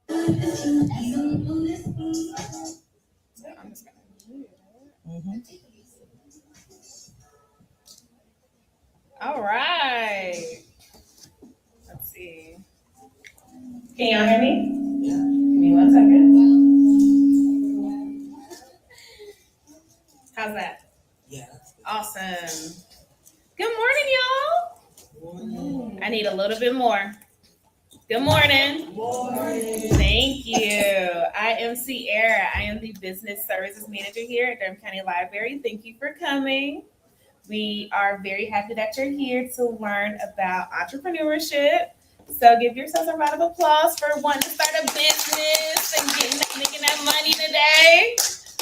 Mhm. All right. Let's see. Can y'all hear me? Give me 1 second. How's that? Yeah. Awesome. Good morning, y'all. I need a little bit more. Good morning. Thank you. I am Sierra. I am the Business Services Manager here at Durham County Library. Thank you for coming. We are very happy that you're here to learn about entrepreneurship. So give yourselves a round of applause for wanting to start a business and making that money today.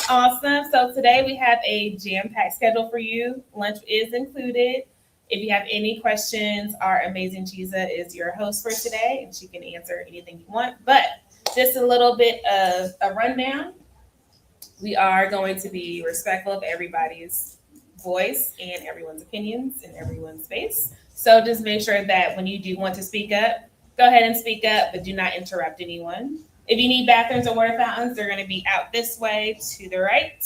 Awesome. So today we have a jam-packed schedule for you. Lunch is included. If you have any questions, our amazing Chiza is your host for today, and she can answer anything you want. But just a little bit of a rundown. We are going to be respectful of everybody's voice and everyone's opinions in everyone's space. So just make sure that when you do want to speak up, go ahead and speak up, but do not interrupt anyone. If you need bathrooms or water fountains, they're going to be out this way to the right.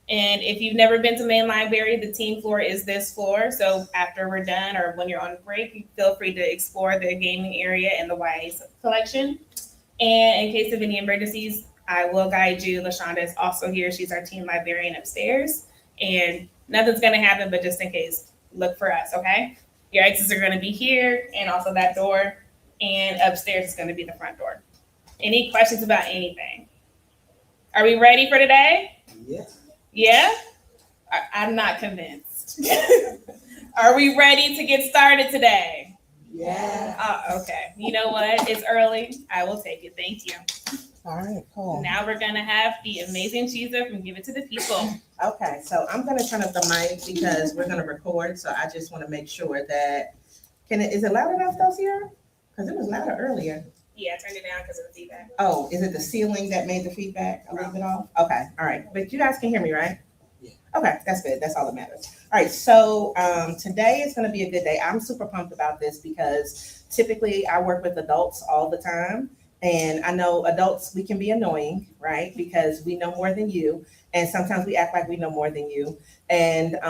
And if you've never been to main library, the team floor is this floor. So after we're done or when you're on break, you feel free to explore the gaming area and the YA collection. And in case of any emergencies, I will guide you. LaShonda is also here. She's our team librarian upstairs. And nothing's going to happen, but just in case, look for us, okay? Your exits are going to be here and also that door. And upstairs is going to be the front door. Any questions about anything? Are we ready for today? Yeah. Yeah? I'm not convinced. Are we ready to get started today? Yeah. Okay. You know what? It's early. I will take it. Thank you. All right, cool. Now we're going to have the amazing Chiza from Give It to the People. Okay, so I'm gonna turn up the mic because we're gonna record, so I just wanna make sure that, is it loud enough though, Sierra? Because it was louder earlier. Yeah, I turned it down because of the feedback. Oh, is it the ceiling that made the feedback a little bit off? Okay, all right, but you guys can hear me, right? Yeah. Okay, that's good, that's all that matters. All right, so today is gonna be a good day. I'm super pumped about this because typically I work with adults all the time. And I know adults, we can be annoying, right? Because we know more than you. And sometimes we act like we know more than you. And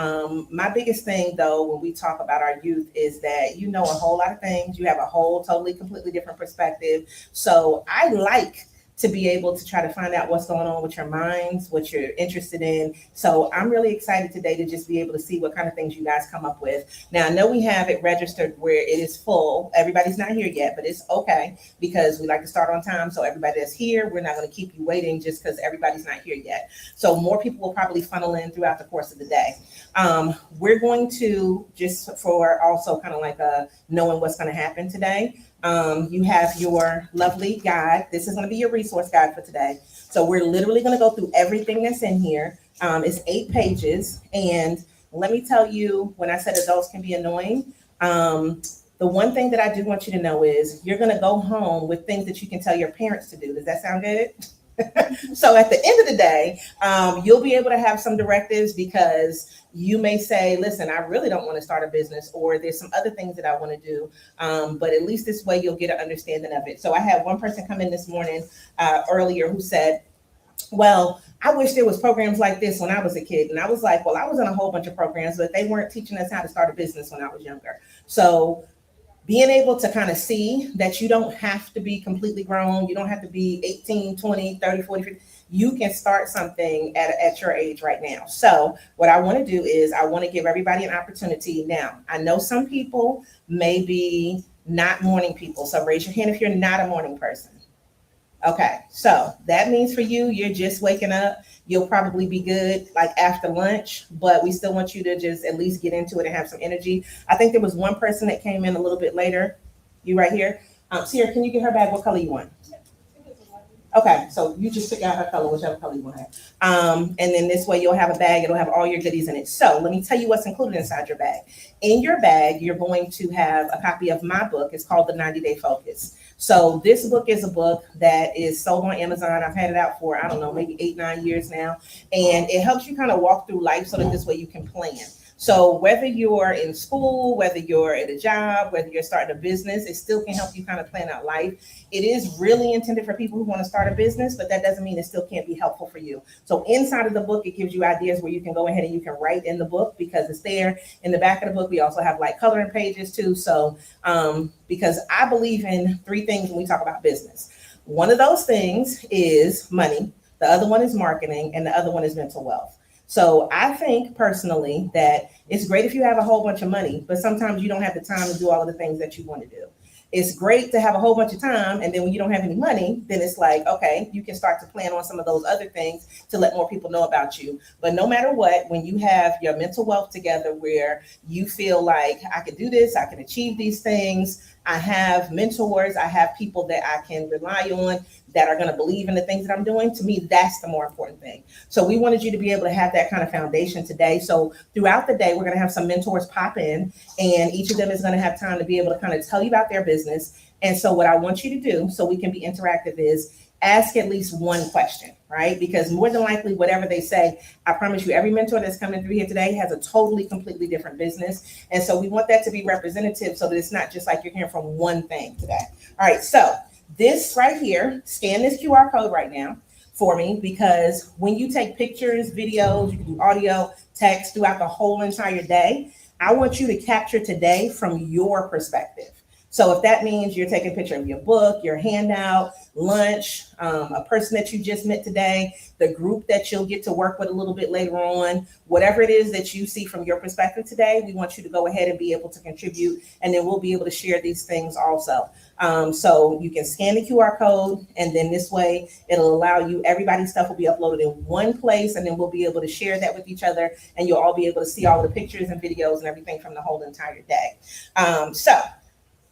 my biggest thing, though, when we talk about our youth is that you know a whole lot of things. You have a whole totally, completely different perspective. So I like to be able to try to find out what's going on with your minds, what you're interested in. So I'm really excited today to just be able to see what kind of things you guys come up with. Now, I know we have it registered where it is full. Everybody's not here yet, but it's okay because we like to start on time. So everybody that's here, we're not going to keep you waiting just because everybody's not here yet. So more people will probably funnel in throughout the course of the day. We're going to, just for also kind of like knowing what's going to happen today, you have your lovely guide. This is going to be your resource guide for today. So we're literally going to go through everything that's in here. It's 8 pages. And let me tell you, when I said adults can be annoying, the one thing that I do want you to know is you're going to go home with things that you can tell your parents to do. Does that sound good? So at the end of the day, you'll be able to have some directives because you may say, listen, I really don't want to start a business, or there's some other things that I want to do. But at least this way you'll get an understanding of it. So I had one person come in this morning earlier who said, well, I wish there was programs like this when I was a kid. And I was like, well, I was in a whole bunch of programs, but they weren't teaching us how to start a business when I was younger. So being able to kind of see that you don't have to be completely grown, you don't have to be 18, 20, 30, 40, 50. You can start something at your age right now. So what I want to do is I want to give everybody an opportunity. Now, I know some people may be not morning people. So raise your hand if you're not a morning person. Okay, so that means for you, you're just waking up. You'll probably be good like after lunch, but we still want you to just at least get into it and have some energy. I think there was one person that came in a little bit later. You right here. Sierra, can you get her bag? What color you want? Okay, so you just pick out her color, whichever color you want to have. And then this way you'll have a bag. It'll have all your goodies in it. So let me tell you what's included inside your bag. In your bag, you're going to have a copy of my book. It's called The 90-Day Focus. So this book is a book that is sold on Amazon. I've had it out for, I don't know, maybe 8-9 years now. And it helps you kind of walk through life so that this way you can plan. So whether you're in school, whether you're at a job, whether you're starting a business, it still can help you kind of plan out life. It is really intended for people who want to start a business, but that doesn't mean it still can't be helpful for you. So inside of the book, it gives you ideas where you can go ahead and you can write in the book because it's there. In the back of the book, we also have like coloring pages too. So because I believe in three things when we talk about business. One of those things is money, the other one is marketing, and the other one is mental wealth. So I think personally that it's great if you have a whole bunch of money, but sometimes you don't have the time to do all of the things that you want to do. It's great to have a whole bunch of time, and then when you don't have any money, then it's like, okay, you can start to plan on some of those other things to let more people know about you. But no matter what, when you have your mental wealth together where you feel like I can do this, I can achieve these things, I have mentors, I have people that I can rely on that are going to believe in the things that I'm doing. To me, that's the more important thing. So we wanted you to be able to have that kind of foundation today. So throughout the day, we're going to have some mentors pop in, and each of them is going to have time to be able to kind of tell you about their business. And so what I want you to do, so we can be interactive, is ask at least one question, right? Because more than likely, whatever they say, I promise you, every mentor that's coming through here today has a totally, completely different business. And so we want that to be representative so that it's not just like you're hearing from one thing today. All right, so this right here, scan this QR code right now for me, because when you take pictures, videos, you can do audio, text throughout the whole entire day, I want you to capture today from your perspective. So if that means you're taking a picture of your book, your handout, lunch, a person that you just met today, the group that you'll get to work with a little bit later on, whatever it is that you see from your perspective today, we want you to go ahead and be able to contribute, and then we'll be able to share these things also. So you can scan the QR code, and then this way it'll allow you, everybody's stuff will be uploaded in one place, and then we'll be able to share that with each other, and you'll all be able to see all the pictures and videos and everything from the whole entire day. So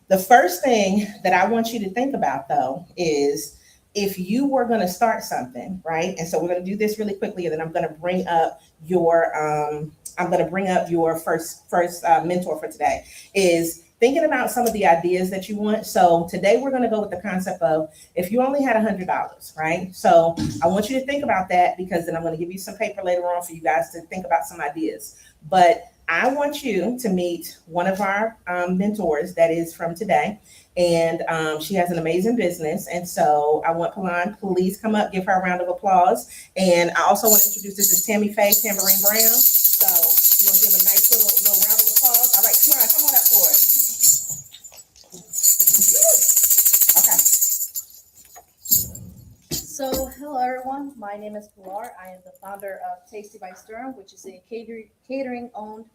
the first thing that I want you to think about, though, is if you were going to start something, right? And so we're going to do this really quickly, and then I'm going to bring up your first mentor for today. Is thinking about some of the ideas that you want. So today we're going to go with the concept of if you only had $100, right? So I want you to think about that, because then I'm going to give you some paper later on for you guys to think about some ideas. But I want you to meet one of our mentors that is from today, and she has an amazing business. And so I want Palan, please come up, give her a round of applause. And I also want to introduce, this is Tammy Faye, Tambourine Brown. So we're going to give a nice little round of applause. All right, come on up for it. Okay. So, hello everyone. My name is Pilar. I am the founder of Tasty by Durham, which is a catering-owned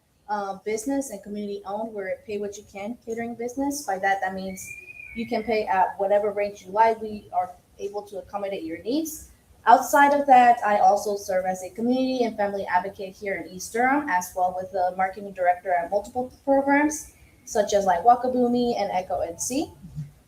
business and community-owned, where it pay what you can catering business. By that, that means you can pay at whatever range you like. We are able to accommodate your needs. Outside of that, I also serve as a community and family advocate here in East Durham, as well with the marketing director at multiple programs, such as like Wakaboomi and Echo NC.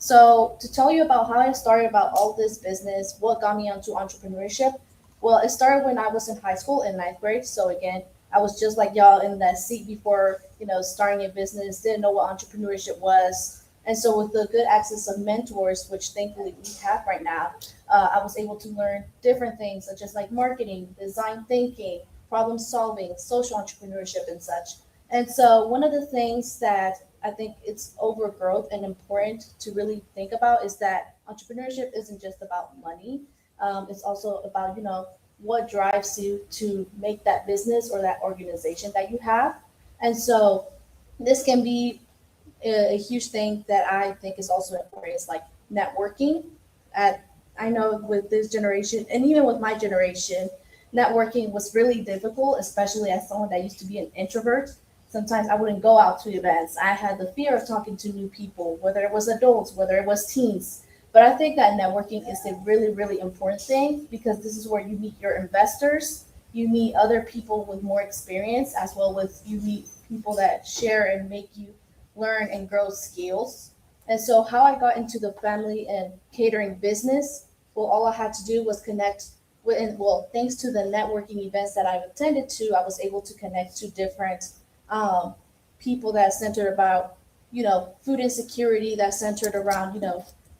So to tell you about how I started about all this business, what got me onto entrepreneurship, well, it started when I was in high school in 9th grade. So again, I was just like y'all in that seat before, starting a business, didn't know what entrepreneurship was. And so with the good access of mentors, which thankfully we have right now, I was able to learn different things such as like marketing, design thinking, problem solving, social entrepreneurship and such. And so one of the things that I think it's overgrowth and important to really think about is that entrepreneurship isn't just about money. It's also about, what drives you to make that business or that organization that you have. And so this can be a huge thing that I think is also important, is like networking. I know with this generation, and even with my generation, networking was really difficult, especially as someone that used to be an introvert. Sometimes I wouldn't go out to events. I had the fear of talking to new people, whether it was adults, whether it was teens. But I think that networking is a really, really important thing, because this is where you meet your investors, you meet other people with more experience, as well as you meet people that share and make you learn and grow skills. And so how I got into the family and catering business, well, all I had to do was connect with, and well, thanks to the networking events that I've attended to, I was able to connect to different people that centered about, food insecurity, that centered around,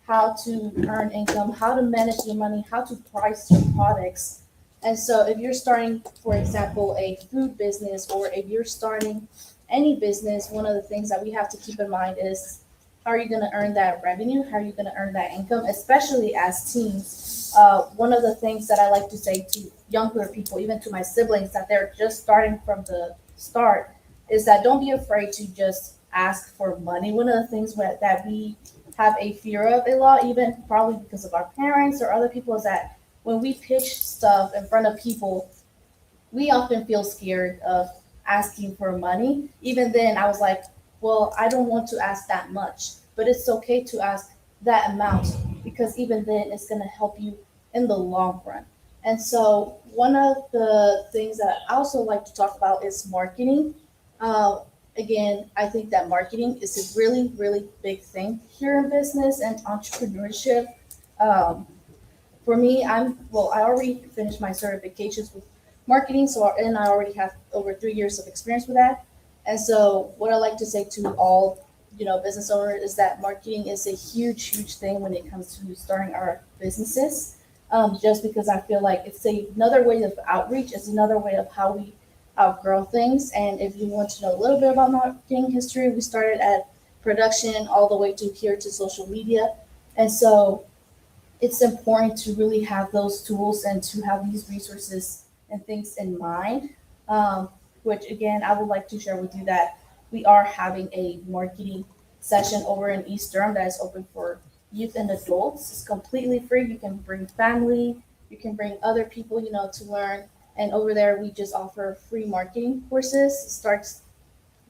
how to earn income, how to manage your money, how to price your products, And so if you're starting, for example, a food business, or if you're starting any business, one of the things that we have to keep in mind is how are you going to earn that revenue? How are you going to earn that income, especially as teens? One of the things that I like to say to younger people, even to my siblings, that they're just starting from the start, is that don't be afraid to just ask for money. One of the things that we have a fear of a lot, even probably because of our parents or other people, is that when we pitch stuff in front of people, we often feel scared of asking for money. Even then, I was like, well, I don't want to ask that much, but it's okay to ask that amount, because even then, it's going to help you in the long run. And so, one of the things that I also like to talk about is marketing. Uh, Again, I think that marketing is a really, really big thing here in business and entrepreneurship. Um, for me, I already finished my certifications with marketing, and I already have over 3 years of experience with that. And so, what I like to say to all, business owners, is that marketing is a huge, huge thing when it comes to starting our businesses. Just because I feel like it's another way of outreach, it's another way of how we outgrow things. And if you want to know a little bit about marketing history, we started at production all the way to here to social media. And so it's important to really have those tools and to have these resources and things in mind. Which again, I would like to share with you that we are having a marketing session over in East Durham that is open for youth and adults. It's completely free. You can bring family, you can bring other people, to learn. And over there, we just offer free marketing courses. I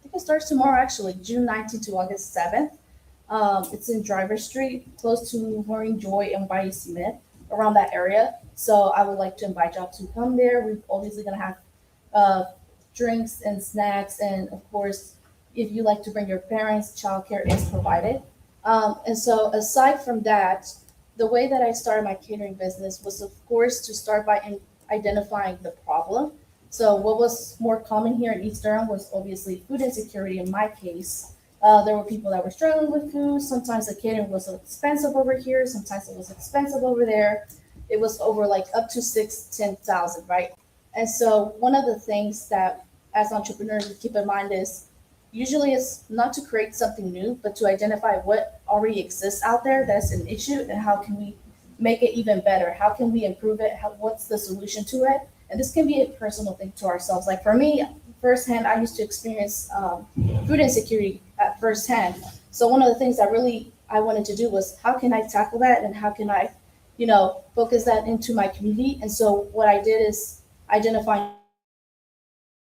think it starts tomorrow, actually, June 19th to August 7th. It's in Driver Street, close to Maureen Joy and Y. Smith, around that area. So I would like to invite y'all to come there. We're obviously gonna have uh, drinks and snacks, and of course, if you like to bring your parents, childcare is provided. And so, aside from that, the way that I started my catering business was, of course, to start by identifying the problem. So, what was more common here in East Durham was obviously food insecurity in my case. There were people that were struggling with food. Sometimes the catering was expensive over here. Sometimes it was expensive over there. It was over like up to 10,000, right? And so one of the things that as entrepreneurs we keep in mind is usually it's not to create something new, but to identify what already exists out there that's an issue, and how can we make it even better? How can we improve it? What's the solution to it? And this can be a personal thing to ourselves. Like for me, firsthand, I used to experience food insecurity at firsthand. So one of the things that really I wanted to do was how can I tackle that, and how can I, focus that into my community. And so what I did is identify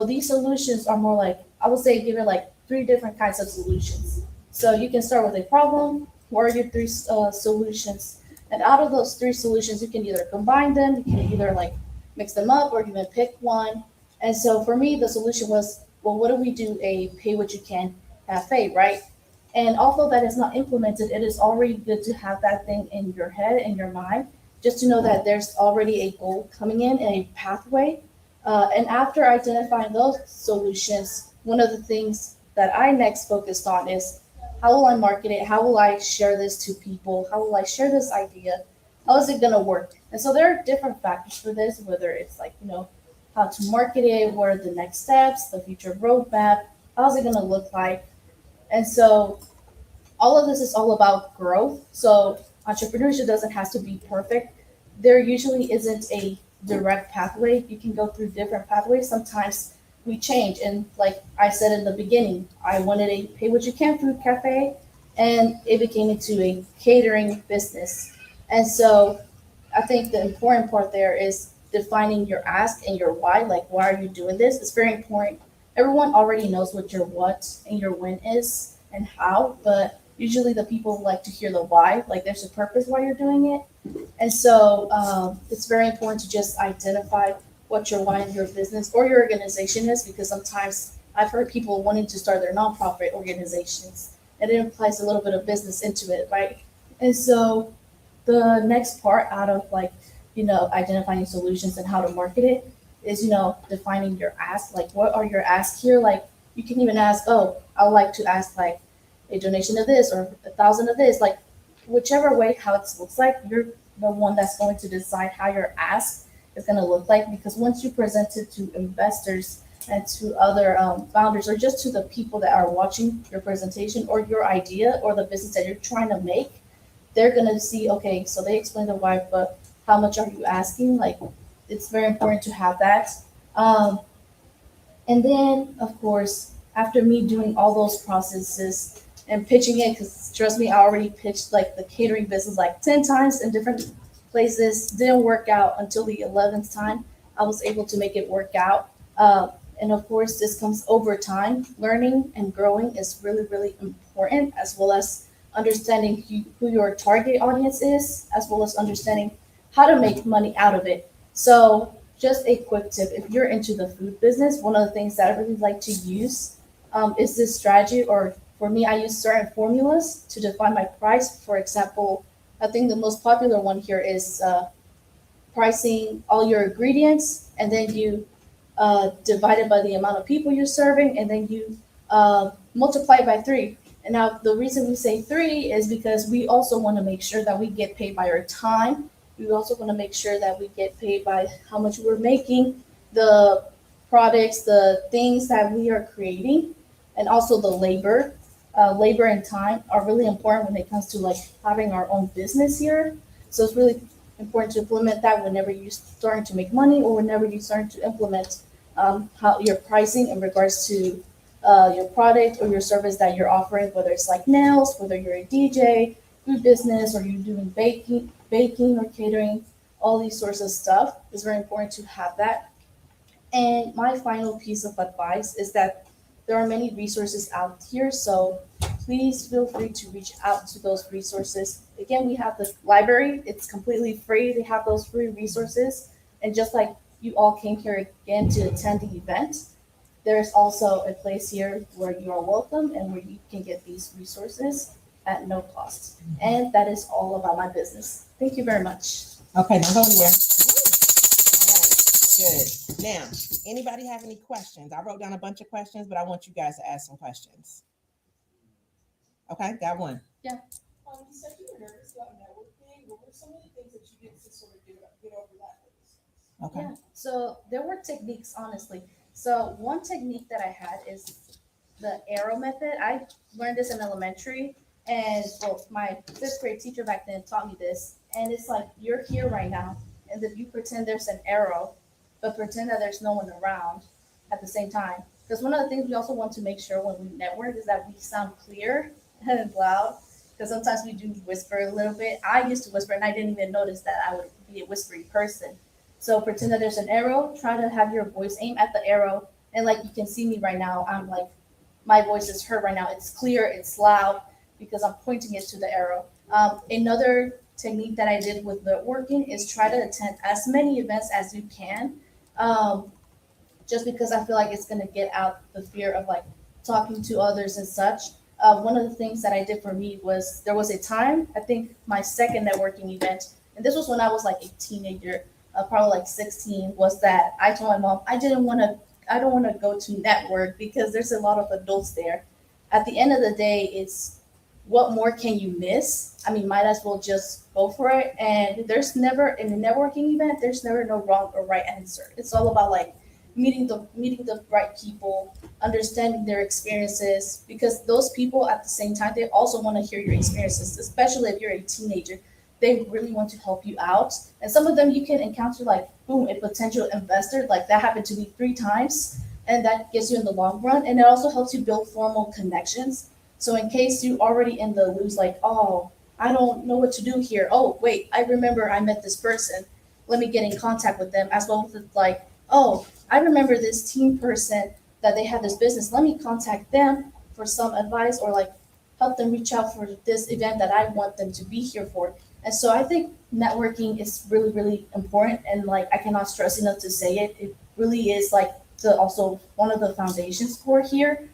these solutions are more like, I would say, give it like three different kinds of solutions. So you can start with a problem. What are your three solutions? And out of those three solutions, you can either combine them, you can either like mix them up, or even pick one. And so for me, the solution was, well, what do we do? A pay what you can cafe, right? And although that is not implemented, it is already good to have that thing in your head and your mind, just to know that there's already a goal coming in and a pathway. And after identifying those solutions, one of the things that I next focused on is how will I market it? How will I share this to people? How will I share this idea? How is it going to work? And so there are different factors for this, whether it's like, how to market it, what are the next steps, the future roadmap, how's it going to look like? And so all of this is all about growth. So entrepreneurship doesn't have to be perfect. There usually isn't a direct pathway. You can go through different pathways. Sometimes we change. And like I said in the beginning, I wanted a pay what you can food cafe, and it became into a catering business. And so I think the important part there is defining your ask and your why. Like, why are you doing this? It's very important. Everyone already knows what your what and your when is and how, but usually the people like to hear the why. Like, there's a purpose why you're doing it. And so it's very important to just identify what your why in your business or your organization is, because sometimes I've heard people wanting to start their nonprofit organizations, and it implies a little bit of business into it, right? And so the next part out of like, identifying solutions and how to market it is, defining your ask. Like, what are your asks here? Like, you can even ask, oh, I would like to ask like a donation of this or 1,000 of this, like whichever way how it looks like, you're the one that's going to decide how your ask is going to look like, because once you present it to investors and to other founders, or just to the people that are watching your presentation or your idea or the business that you're trying to make, they're going to see, okay, so they explain the why, but how much are you asking? Like, it's very important to have that. Um, and then, of course, after me doing all those processes and pitching it, because trust me, I already pitched like the catering business like 10 times in different places, didn't work out until the 11th time. I was able to make it work out. And of course, this comes over time. Learning and growing is really, really important, as well as understanding who your target audience is, as well as understanding how to make money out of it. So, just a quick tip, if you're into the food business, one of the things that I really like to use is this strategy, or for me, I use certain formulas to define my price. For example, I think the most popular one here is pricing all your ingredients, and then you divide it by the amount of people you're serving, and then you multiply it by three. And now the reason we say three is because we also want to make sure that we get paid by our time. We also want to make sure that we get paid by how much we're making, the products, the things that we are creating, and also the labor. Labor and time are really important when it comes to like having our own business here. So it's really important to implement that whenever you're starting to make money, or whenever you're starting to implement how your pricing in regards to your product or your service that you're offering, whether it's like nails, whether you're a DJ, food business, or you're doing baking or catering, all these sorts of stuff. It's very important to have that. And my final piece of advice is that there are many resources out here, so please feel free to reach out to those resources. Again, we have the library, it's completely free. They have those free resources. And just like you all came here again to attend the event, there's also a place here where you are welcome and where you can get these resources at no cost. And that is all about my business. Thank you very much. Okay, don't go anywhere. All right, good. Now, anybody have any questions? I wrote down a bunch of questions, but I want you guys to ask some questions. Okay, got one. Yeah. You said you were nervous about networking. What were some of the things that you did to sort of get over that? Okay. Yeah. So there were techniques, honestly. So one technique that I had is the arrow method. I learned this in elementary, and well, my fifth grade teacher back then taught me this. And it's like you're here right now, and then you pretend there's an arrow, but pretend that there's no one around at the same time. Because one of the things we also want to make sure when we network is that we sound clear and loud. Because sometimes we do whisper a little bit. I used to whisper, and I didn't even notice that I would be a whispery person. So pretend that there's an arrow. Try to have your voice aim at the arrow, and like you can see me right now, I'm like my voice is heard right now. It's clear, it's loud because I'm pointing it to the arrow. Another technique that I did with networking is try to attend as many events as you can. Um, just because I feel like it's gonna get out the fear of like talking to others and such. One of the things that I did for me was there was a time, I think my second networking event, and this was when I was like a teenager, probably like 16, was that I told my mom I don't want to go to network because there's a lot of adults there. At the end of the day, it's what more can you miss? I mean, might as well just go for it. And there's never in a networking event, there's never no wrong or right answer. It's all about like meeting the right people, understanding their experiences, because those people at the same time they also want to hear your experiences, especially if you're a teenager. They really want to help you out. And some of them you can encounter like boom, a potential investor. Like that happened to me 3 times. And that gets you in the long run. And it also helps you build formal connections. So in case you already in the lose, like, oh, I don't know what to do here. Oh, wait, I remember I met this person. Let me get in contact with them, as well as like, oh, I remember this team person that they had this business. Let me contact them for some advice, or like help them reach out for this event that I want them to be here for. And so I think networking is really, really important. And like, I cannot stress enough to say it. It really is like the also one of the foundations for here,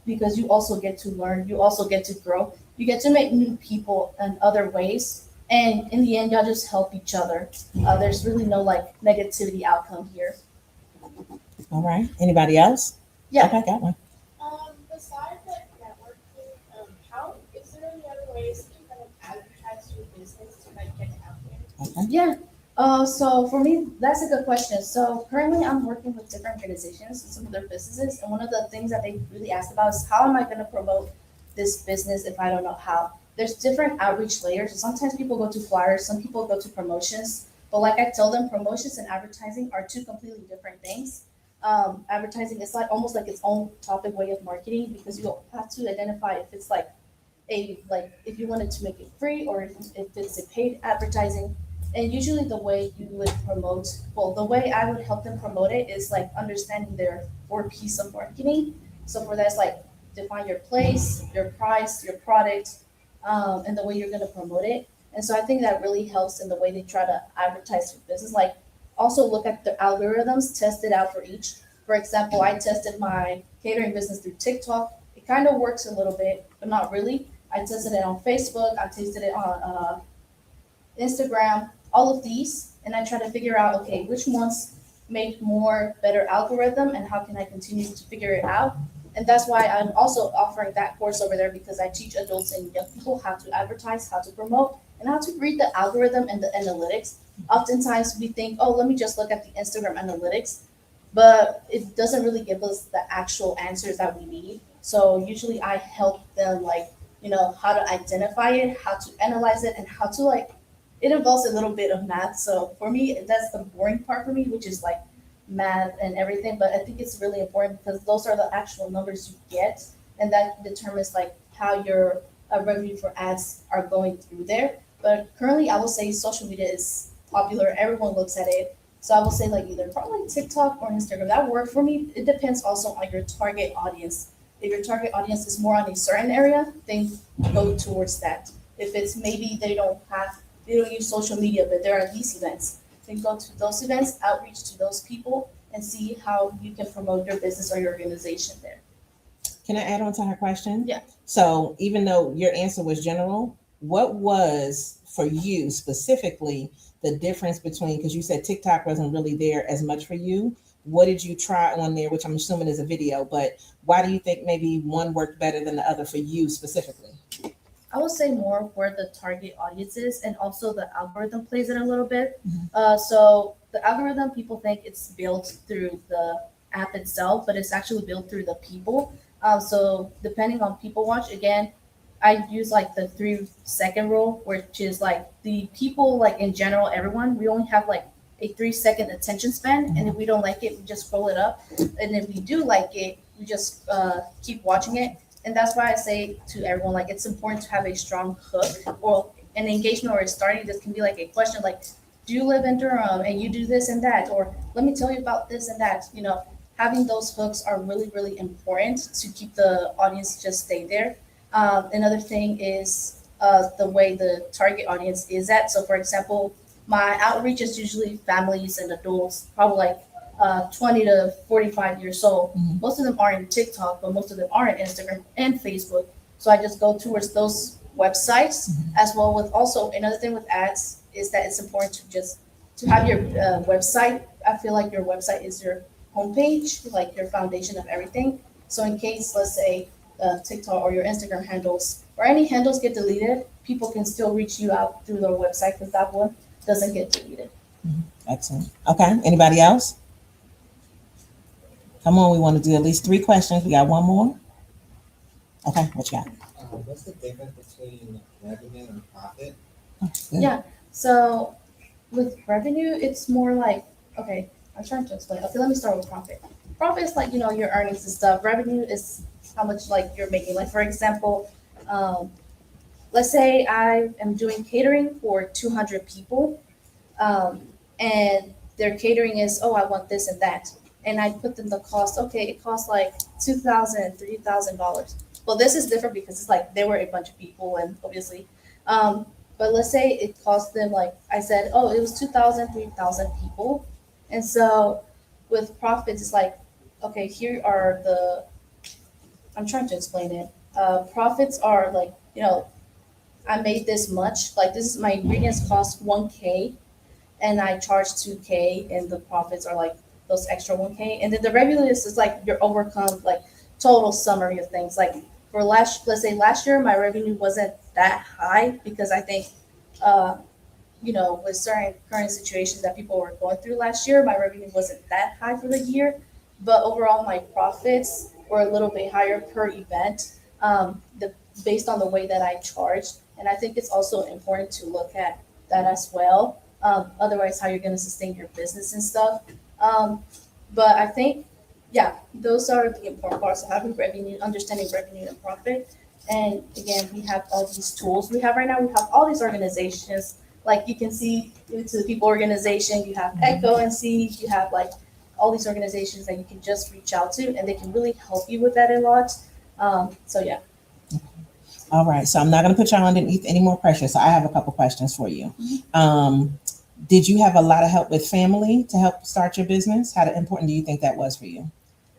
because you also get to learn, you also get to grow, you get to meet new people in other ways. And in the end, y'all just help each other. There's really no like negativity outcome here. All right. Anybody else? Yeah. Okay, got one. Besides like networking, how is there any other ways that you kind of advertise your business to like get it out there? Okay. Yeah. So for me, that's a good question. So currently I'm working with different organizations and some of their businesses. And one of the things that they really asked about is how am I going to promote this business if I don't know how? There's different outreach layers. Sometimes people go to flyers, some people go to promotions. But like I tell them, promotions and advertising are two completely different things. Advertising is like almost like its own topic way of marketing because you have to identify if it's like if you wanted to make it free or if it's a paid advertising. And usually the way you would promote, well, the way I would help them promote it is like understanding their four piece of marketing. So for that's like define your place, your price, your product, and the way you're going to promote it. And so I think that really helps in the way they try to advertise your business. Like also look at the algorithms, test it out for each. For example, I tested my catering business through TikTok. It kind of works a little bit, but not really. I tested it on Facebook. I tested it on Instagram, all of these, and I try to figure out, okay, which ones make more better algorithm and how can I continue to figure it out. And that's why I'm also offering that course over there because I teach adults and young people how to advertise, how to promote, and how to read the algorithm and the analytics. Oftentimes we think, oh, let me just look at the Instagram analytics, but it doesn't really give us the actual answers that we need. So usually I help them how to identify it, how to analyze it, and how to it involves a little bit of math. So for me, that's the boring part for me, which is like math and everything. But I think it's really important because those are the actual numbers you get, and that determines like how your revenue for ads are going through there. But currently, I will say social media is popular. Everyone looks at it. So I will say like either probably TikTok or Instagram. That work for me. It depends also on your target audience. If your target audience is more on a certain area, then go towards that. If it's maybe they don't use social media, but there are these events. Then go to those events, outreach to those people, and see how you can promote your business or your organization there. Can I add on to her question? Yeah. So even though your answer was general, what was for you specifically the difference between, because you said TikTok wasn't really there as much for you. What did you try on there, which I'm assuming is a video, but why do you think maybe one worked better than the other for you specifically? I would say more where the target audience is, and also the algorithm plays it a little bit. So the algorithm, people think it's built through the app itself, but it's actually built through the people. So depending on people watch, again, I use like the 3 second rule, which is like the people, like in general, everyone, we only have like a 3 second attention span, and if we don't like it, we just scroll it up, and if we do like it, we just keep watching it. And that's why I say to everyone, like it's important to have a strong hook or an engagement or a starting. This can be like a question like, do you live in Durham and you do this and that? Or let me tell you about this and that. Having those hooks are really, really important to keep the audience just stay there. Another thing is the way the target audience is at. So for example, my outreach is usually families and adults, probably like 20 to 45 years old. Most of them are in TikTok, but most of them are in Instagram and Facebook. So I just go towards those websites as well. With also another thing with ads is that it's important to have your website. I feel like your website is your homepage, like your foundation of everything. So in case, let's say, TikTok or your Instagram handles or any handles get deleted, people can still reach you out through their website because that one doesn't get deleted. Excellent. Okay. Anybody else? Come on, we want to do at least 3 questions. We got one more. Okay, what you got? What's the difference between revenue and profit? Good. Yeah. So with revenue, it's more like, okay, I'm trying to explain. Okay, let me start with profit. Profit is like, your earnings and stuff. Revenue is how much like you're making. Like for example, let's say I am doing catering for 200 people, and their catering is, oh, I want this and that. And I put them the cost, okay, it costs like $2,000, $3,000. Well, this is different because it's like there were a bunch of people and obviously, but let's say it cost them like I said, oh, it was 2,000, 3,000 people. And so with profits, it's like, okay, here are I'm trying to explain it. Profits are like, I made this much, like this is my ingredients cost 1K and I charge 2K and the profits are like those extra 1K. And then the revenue is like your overcome, like total summary of things. Like for let's say last year, my revenue wasn't that high because I think with certain current situations that people were going through last year, my revenue wasn't that high for the year, but overall my profits were a little bit higher per event, based on the way that I charge. And I think it's also important to look at that as well. Otherwise, how you're going to sustain your business and stuff. But I think, yeah, those are the important parts of having revenue, understanding revenue and profit. And again, we have all these tools we have right now. We have all these organizations. Like you can see, it's the People organization. You have Echo and See. You have like all these organizations that you can just reach out to, and they can really help you with that a lot. So yeah. All right, so I'm not going to put y'all underneath any more pressure. So I have a couple questions for you. Did you have a lot of help with family to help start your business? How important do you think that was for you?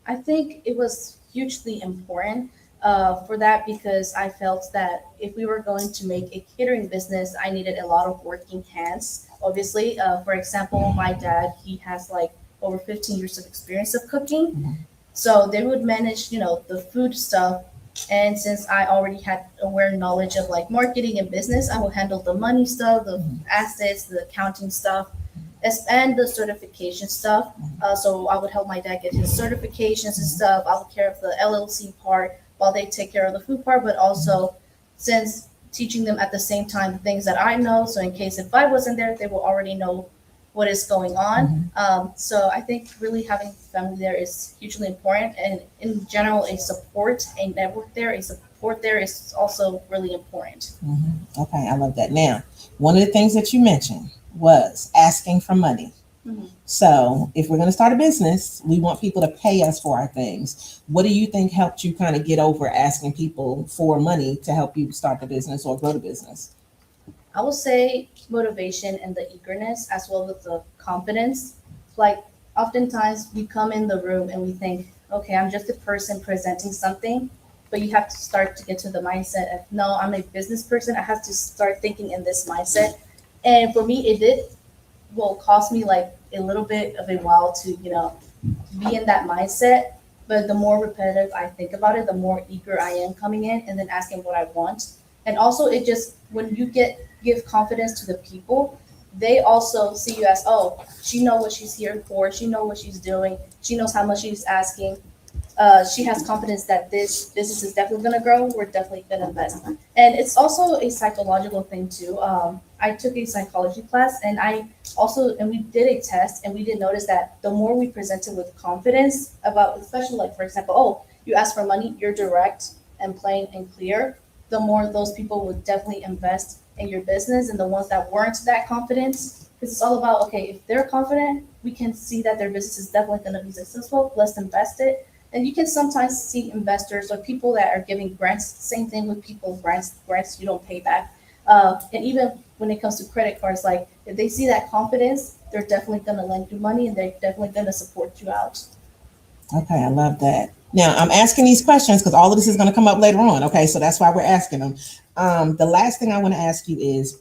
I think it was hugely important for that because I felt that if we were going to make a catering business, I needed a lot of working hands. Obviously, for example, my dad, he has like over 15 years of experience of cooking. So they would manage, the food stuff. And since I already had aware knowledge of like marketing and business, I would handle the money stuff, the assets, the accounting stuff, and the certification stuff. So I would help my dad get his certifications and stuff. I would care of the LLC part while they take care of the food part, but also since teaching them at the same time the things that I know. So in case if I wasn't there, they will already know what is going on. So I think really having family there is hugely important, and in general, a network there, a support there is also really important. Okay, I love that. Now, one of the things that you mentioned was asking for money. So if we're going to start a business, we want people to pay us for our things. What do you think helped you kind of get over asking people for money to help you start the business or grow the business? I will say motivation and the eagerness as well as the confidence. Like oftentimes we come in the room and we think, okay, I'm just a person presenting something, but you have to start to get to the mindset of, no, I'm a business person. I have to start thinking in this mindset. And for me, will cost me like a little bit of a while to, be in that mindset. But the more repetitive I think about it, the more eager I am coming in and then asking what I want. And also it just, when you give confidence to the people, they also see you as, oh, she knows what she's here for. She knows what she's doing. She knows how much she's asking. She has confidence that this business is definitely going to grow. We're definitely going to invest. And it's also a psychological thing too. I took a psychology class and we did a test, and we did notice that the more we presented with confidence about, especially like, for example, oh, you ask for money, you're direct and plain and clear, the more those people would definitely invest in your business. And the ones that weren't that confident, because it's all about, okay, if they're confident, we can see that their business is definitely going to be successful. Let's invest it. And you can sometimes see investors or people that are giving grants. Same thing with people, grants you don't pay back. And even when it comes to credit cards, like if they see that confidence, they're definitely going to lend you money and they're definitely going to support you out. Okay, I love that. Now, I'm asking these questions because all of this is going to come up later on. Okay, so that's why we're asking them. The last thing I want to ask you is,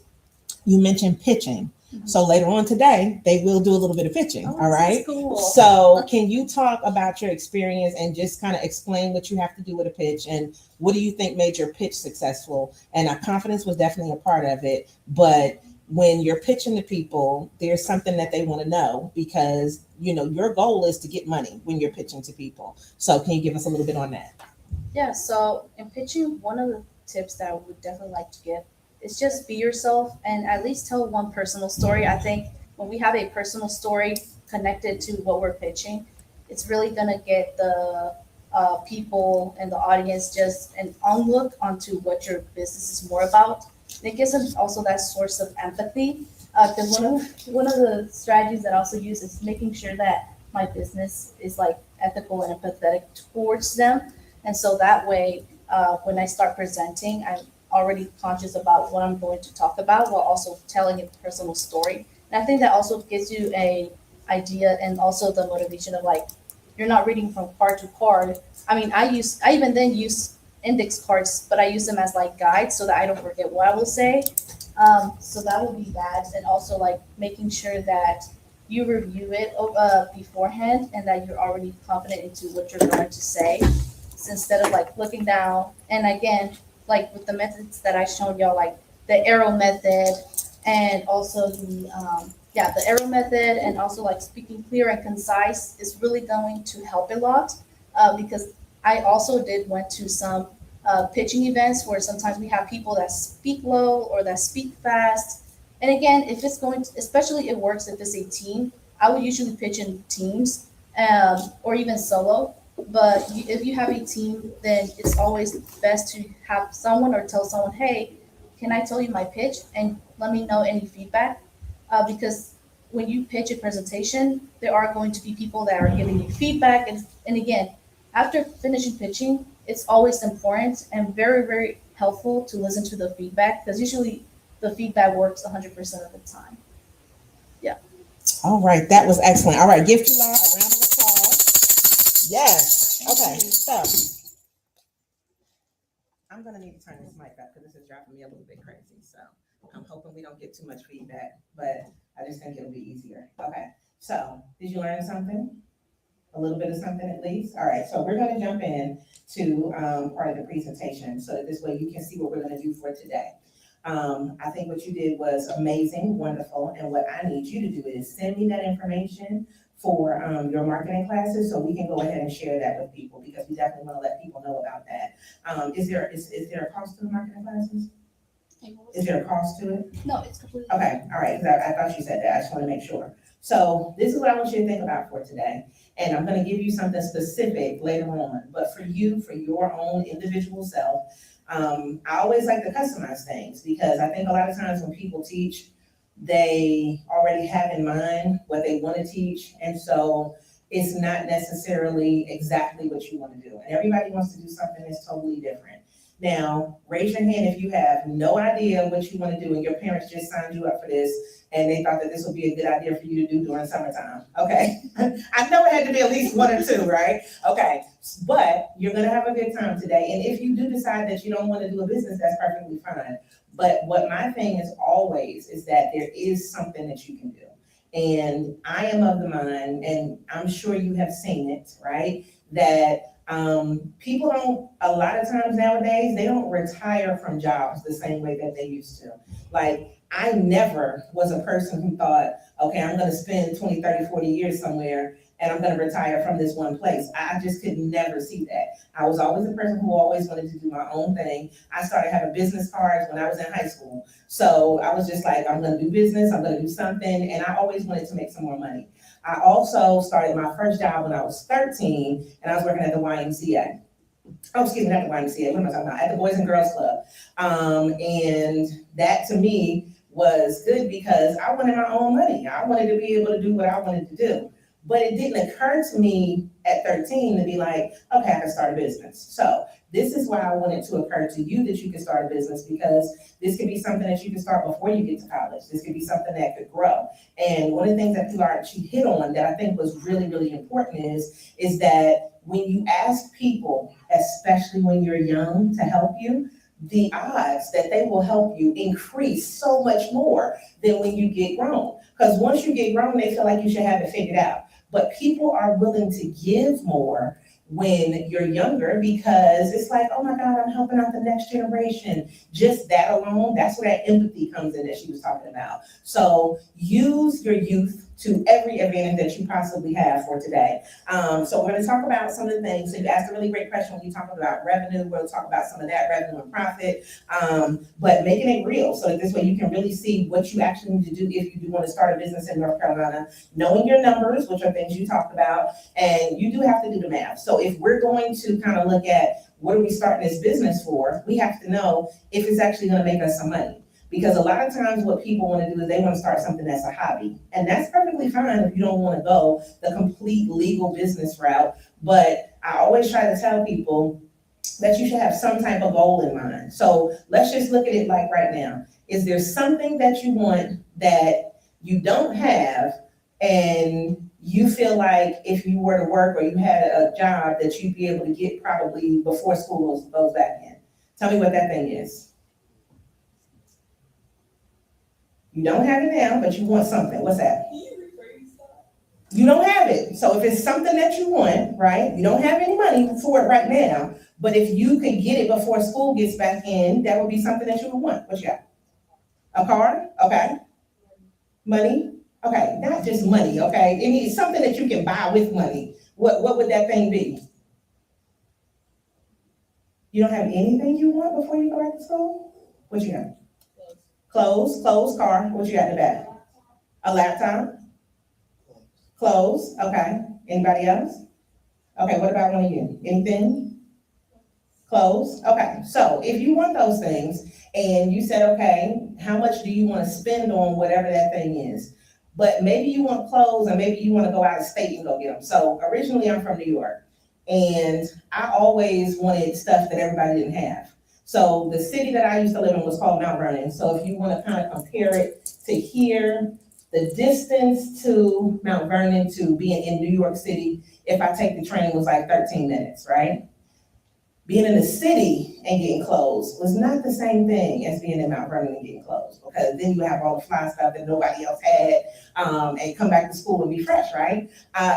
you mentioned pitching. So later on today, they will do a little bit of pitching. Oh, all right. Cool. So can you talk about your experience and just kind of explain what you have to do with a pitch, and what do you think made your pitch successful? And our confidence was definitely a part of it. But when you're pitching to people, there's something that they want to know, because your goal is to get money when you're pitching to people. So can you give us a little bit on that? Yeah. So in pitching, one of the tips that I would definitely like to give is just be yourself and at least tell one personal story. I think when we have a personal story connected to what we're pitching, it's really gonna get the people and the audience just an onlook onto what your business is more about. And it gives them also that source of empathy. Because one of the strategies that I also use is making sure that my business is like ethical and empathetic towards them. And so that way, when I start presenting, I'm already conscious about what I'm going to talk about while also telling a personal story. And I think that also gives you a idea and also the motivation of like, you're not reading from card to card. I mean, I even then use index cards, but I use them as like guides so that I don't forget what I will say. So that will be that. And also like making sure that you review it beforehand and that you're already confident into what you're going to say. So instead of like looking down, and again, like with the methods that I showed y'all, like the arrow method, and also the arrow method, and also like speaking clear and concise is really going to help a lot, because I also did went to some pitching events where sometimes we have people that speak low or that speak fast. And again, if it's going to, especially it works if it's a team, I would usually pitch in teams, or even solo. But if you have a team, then it's always best to have someone or tell someone, hey, can I tell you my pitch and let me know any feedback? Because when you pitch a presentation, there are going to be people that are giving you feedback. And again, after finishing pitching, it's always important and very, very helpful to listen to the feedback, because usually the feedback works 100% of the time. All right, that was excellent. All right, give Pilar a round of applause. Yes. Okay, so I'm gonna need to turn this mic up because this is driving me a little bit crazy. So I'm hoping we don't get too much feedback, but I just think it'll be easier. Okay, so did you learn something? A little bit of something at least? All right, so we're gonna jump in to part of the presentation so that this way you can see what we're gonna do for today. I think what you did was amazing, wonderful, and what I need you to do is send me that information for your marketing classes so we can go ahead and share that with people, because we definitely want to let people know about that. Is there a cost to the marketing classes? Is there a cost to it? No, it's completely. Okay, all right, 'cause I thought you said that, I just want to make sure. So this is what I want you to think about for today, and I'm gonna give you something specific later on, but for you, for your own individual self, I always like to customize things, because I think a lot of times when people teach, they already have in mind what they want to teach, and so it's not necessarily exactly what you want to do, and everybody wants to do something that's totally different. Now, raise your hand if you have no idea what you want to do and your parents just signed you up for this and they thought that this would be a good idea for you to do during summertime. Okay. I know it had to be at least one or two, right? Okay. But you're going to have a good time today. And if you do decide that you don't want to do a business, that's perfectly fine. But what my thing is always is that there is something that you can do. And I am of the mind, and I'm sure you have seen it, right? That people don't, a lot of times nowadays, they don't retire from jobs the same way that they used to. Like, I never was a person who thought, okay, I'm gonna spend 20, 30, 40 years somewhere and I'm gonna retire from this one place. I just could never see that. I was always a person who always wanted to do my own thing. I started having business cards when I was in high school. So I was just like, I'm gonna do business, I'm gonna do something, and I always wanted to make some more money. I also started my first job when I was 13, and I was working at the YMCA. Oh, excuse me, not the YMCA, what am I talking about? At the Boys and Girls Club. And that to me was good because I wanted my own money. I wanted to be able to do what I wanted to do. But it didn't occur to me at 13 to be like, okay, I can start a business. So this is why I want it to occur to you that you can start a business, because this could be something that you can start before you get to college. This could be something that could grow. And one of the things that she hit on that I think was really, really important is that when you ask people, especially when you're young, to help you, the odds that they will help you increase so much more than when you get grown. Because once you get grown, they feel like you should have it figured out. But people are willing to give more when you're younger, because it's like, oh my God, I'm helping out the next generation. Just that alone, that's where that empathy comes in that she was talking about. So use your youth to every advantage that you possibly have for today. So we're going to talk about some of the things. So you asked a really great question when you talk about revenue. We'll talk about some of that revenue and profit, but making it real so that this way you can really see what you actually need to do if you do want to start a business in North Carolina, knowing your numbers, which are things you talked about, and you do have to do the math. So if we're going to kind of look at what are we starting this business for, we have to know if it's actually going to make us some money. Because a lot of times what people want to do is they want to start something that's a hobby. And that's perfectly fine if you don't want to go the complete legal business route. But I always try to tell people that you should have some type of goal in mind. So let's just look at it like right now. Is there something that you want that you don't have, and you feel like if you were to work or you had a job that you'd be able to get probably before school goes back in? Tell me what that thing is. You don't have it now, but you want something. What's that? You don't have it. So if it's something that you want, right? You don't have any money for it right now, but if you could get it before school gets back in, that would be something that you would want. What you got? A car? Okay. Money? Okay, not just money, okay? It needs something that you can buy with money. What would that thing be? You don't have anything you want before you go back to school? What you have? Clothes, car. What you got in the back? A laptop? Clothes, okay. Anybody else? Okay, what about one of you? Anything? Clothes? Okay, so if you want those things and you said, okay, how much do you want to spend on whatever that thing is? But maybe you want clothes and maybe you want to go out of state and go get them. So originally I'm from New York and I always wanted stuff that everybody didn't have. So the city that I used to live in was called Mount Vernon. So if you want to kind of compare it to here, the distance to Mount Vernon to being in New York City, if I take the train, was like 13 minutes, right? Being in the city and getting clothes was not the same thing as being in Mount Vernon and getting clothes, because then you have all the fly stuff that nobody else had, and come back to school and be fresh, right?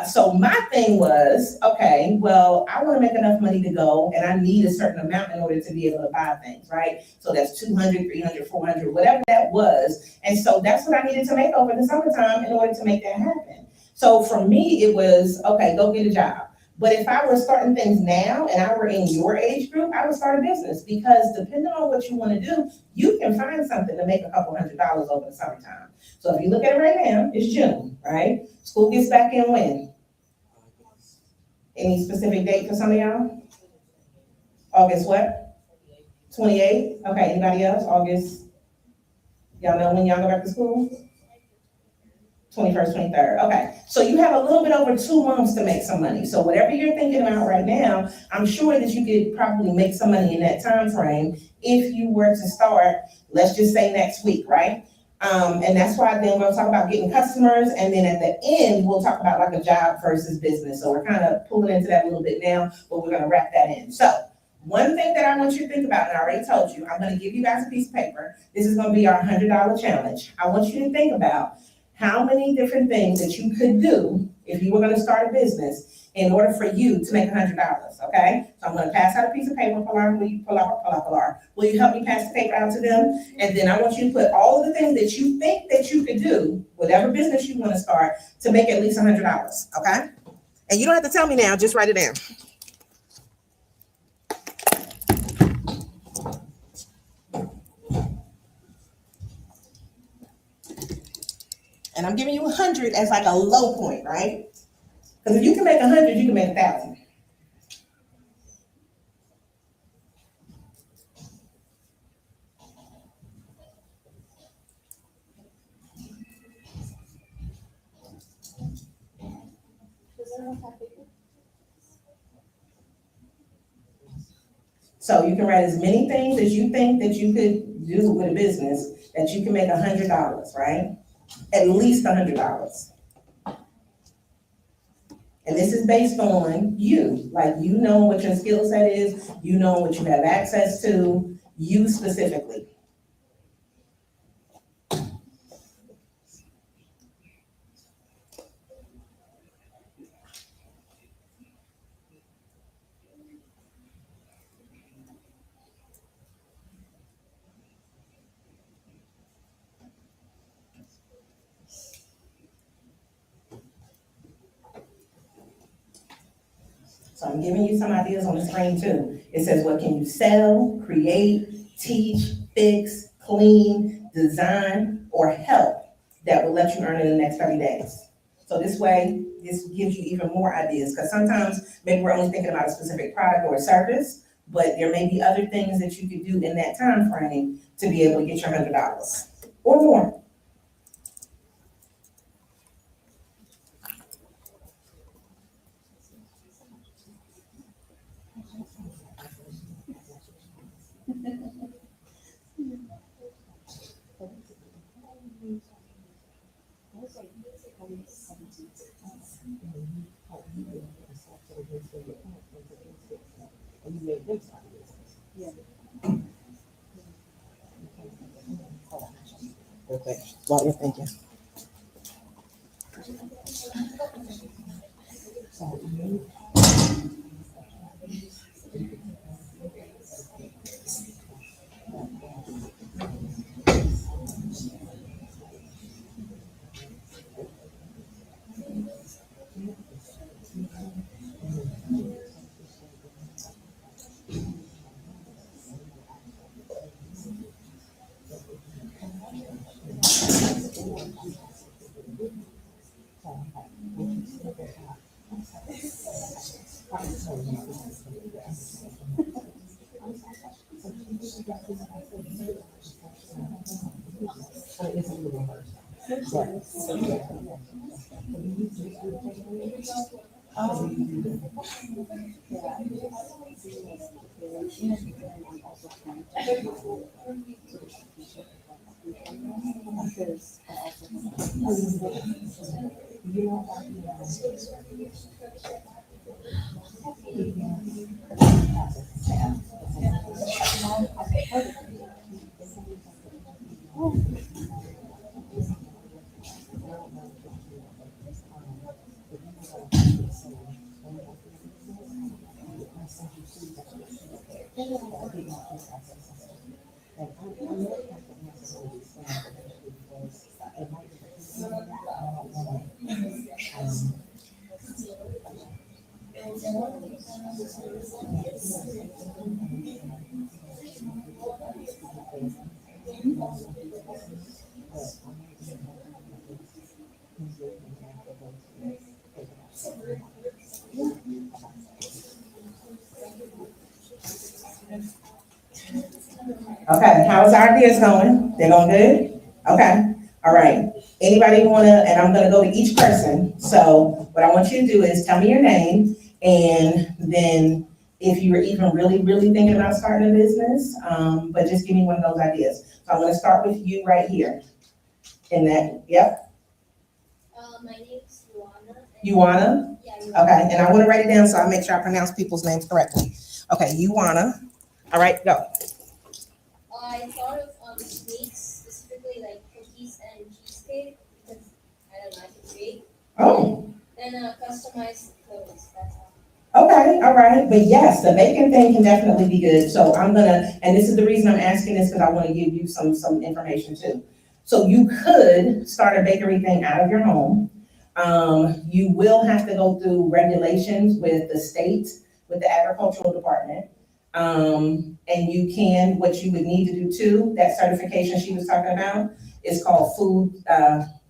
So my thing was, okay, well, I want to make enough money to go, and I need a certain amount in order to be able to buy things, right? So that's 200, 300, 400, whatever that was. And so that's what I needed to make over the summertime in order to make that happen. So for me, it was, okay, go get a job. But if I were starting things now and I were in your age group, I would start a business, because depending on what you want to do, you can find something to make a couple $100s over the summertime. So if you look at it right now, it's June, right? School gets back in when? Any specific date for some of y'all? August what? 28th? Okay, anybody else? August? Y'all know when y'all go back to school? 21st, 23rd. Okay, so you have a little bit over 2 months to make some money. So whatever you're thinking about right now, I'm sure that you could probably make some money in that time frame if you were to start, let's just say next week, right? And that's why then we'll talk about getting customers, and then at the end, we'll talk about like a job versus business. So we're kind of pulling into that a little bit now, but we're gonna wrap that in. So one thing that I want you to think about, and I already told you, I'm gonna give you guys a piece of paper. This is gonna be our $100 challenge. I want you to think about how many different things that you could do if you were gonna start a business in order for you to make $100, okay? So I'm gonna pass out a piece of paper. Pilar, will you, Pilar, will you help me pass the paper out to them? And then I want you to put all of the things that you think that you could do, whatever business you wanna start, to make at least $100, okay? And you don't have to tell me now, just write it down. And I'm giving you 100 as like a low point, right? Because if you can make 100, you can make 1,000. So you can write as many things as you think that you could do with a business that you can make $100, right? At least $100. And this is based on you, like you know what your skill set is, you know what you have access to, you specifically. So I'm giving you some ideas on the screen too. It says, what can you sell, create, teach, fix, clean, design, or help that will let you earn in the next 30 days? So this way, this gives you even more ideas, because sometimes maybe we're only thinking about a specific product or a service, but there may be other things that you could do in that time frame to be able to get your $100 or more. Okay, while you're thinking. Okay, how's our ideas going? They're going good? Okay, all right. Anybody wanna, and I'm gonna go to each person. So what I want you to do is tell me your name, and then if you were even really thinking about starting a business, but just give me one of those ideas. So I'm gonna start with you right here. In that, yep, My name is Luana. you wanna? Yeah, Okay, and I wanna write it down so I make sure I pronounce people's names correctly. Okay, you wanna, all right, go. I thought of sweets, specifically like cookies and cheesecake, because I don't know, I can bake. Oh. Then customized clothes, that's all. Okay, all right, but yes, the bacon thing can definitely be good, so I'm gonna, and this is the reason I'm asking this, because I wanna give you some information too. So you could start a bakery thing out of your home. You will have to go through regulations with the state, with the agricultural department. And you can, what you would need to do too, that certification she was talking about, is called food,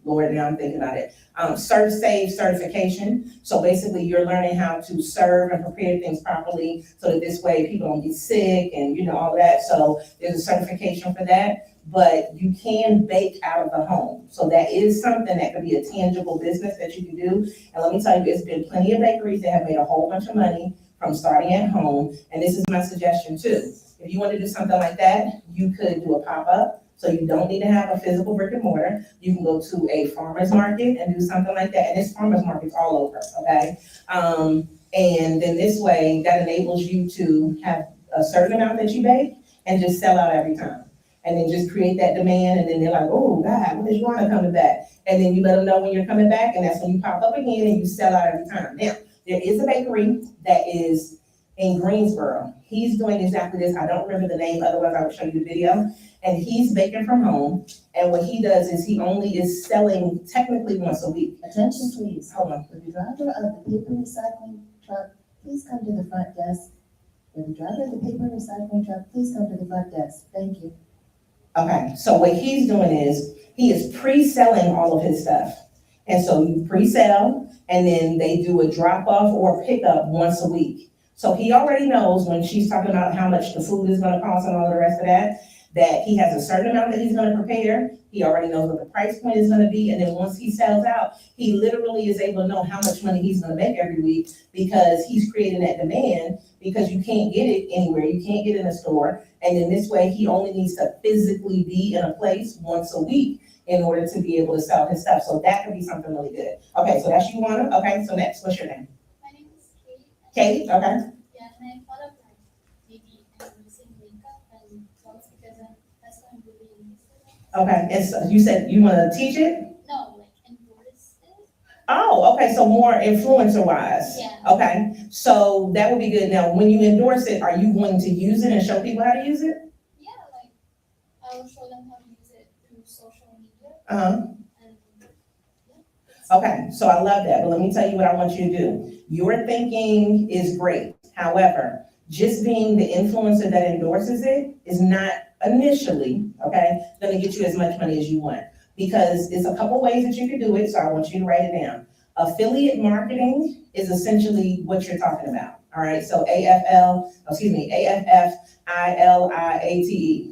Lord, now I'm thinking about it. Safe certification. So basically you're learning how to serve and prepare things properly so that this way people don't get sick and all that. So there's a certification for that, but you can bake out of the home. So that is something that could be a tangible business that you can do. And let me tell you, there's been plenty of bakeries that have made a whole bunch of money from starting at home. And this is my suggestion too. If you want to do something like that, you could do a pop-up. So you don't need to have a physical brick and mortar. You can go to a farmer's market and do something like that. And there's farmer's markets all over, okay? And then this way, that enables you to have a certain amount that you bake and just sell out every time. And then just create that demand, and then they're like, oh, God, when is Joanna coming back? And then you let them know when you're coming back, and that's when you pop up again and you sell out every time. Now, there is a bakery that is in Greensboro. He's doing exactly this. I don't remember the name, otherwise I would show you the video. And he's baking from home. And what he does is he only is selling technically once a week. Attention, please. Hold on. Would the driver of the paper recycling truck please come to the front desk? Would the driver of the paper recycling truck please come to the front desk? Thank you. Okay, so what he's doing is he is pre-selling all of his stuff. And so you pre-sell, and then they do a drop-off or a pickup once a week. So he already knows when she's talking about how much the food is gonna cost and all the rest of that he has a certain amount that he's gonna prepare. He already knows what the price point is gonna be, and then once he sells out, he literally is able to know how much money he's gonna make every week because he's creating that demand, because you can't get it anywhere, you can't get it in a store. And then this way, he only needs to physically be in a place once a week in order to be able to sell his stuff. So that could be something really good. Okay, so that's you, Juana. Okay, so next, what's your name? My name is Kate. Kate, okay. Yeah, and I thought of like maybe using makeup and clothes because that's what I'm really interested in. Okay, and so you said you wanna teach it? No, like endorse it. Oh, okay, so more influencer wise. Yeah. Okay, so that would be good. Now, when you endorse it, are you going to use it and show people how to use it? Yeah, like I will show them how to use it through social media Uh-huh. and Okay, so I love that, but let me tell you what I want you to do. Your thinking is great. However, just being the influencer that endorses it is not initially, okay, gonna get you as much money as you want. Because it's a couple ways that you can do it, so I want you to write it down. Affiliate marketing is essentially what you're talking about. All right, so AFFILIATE,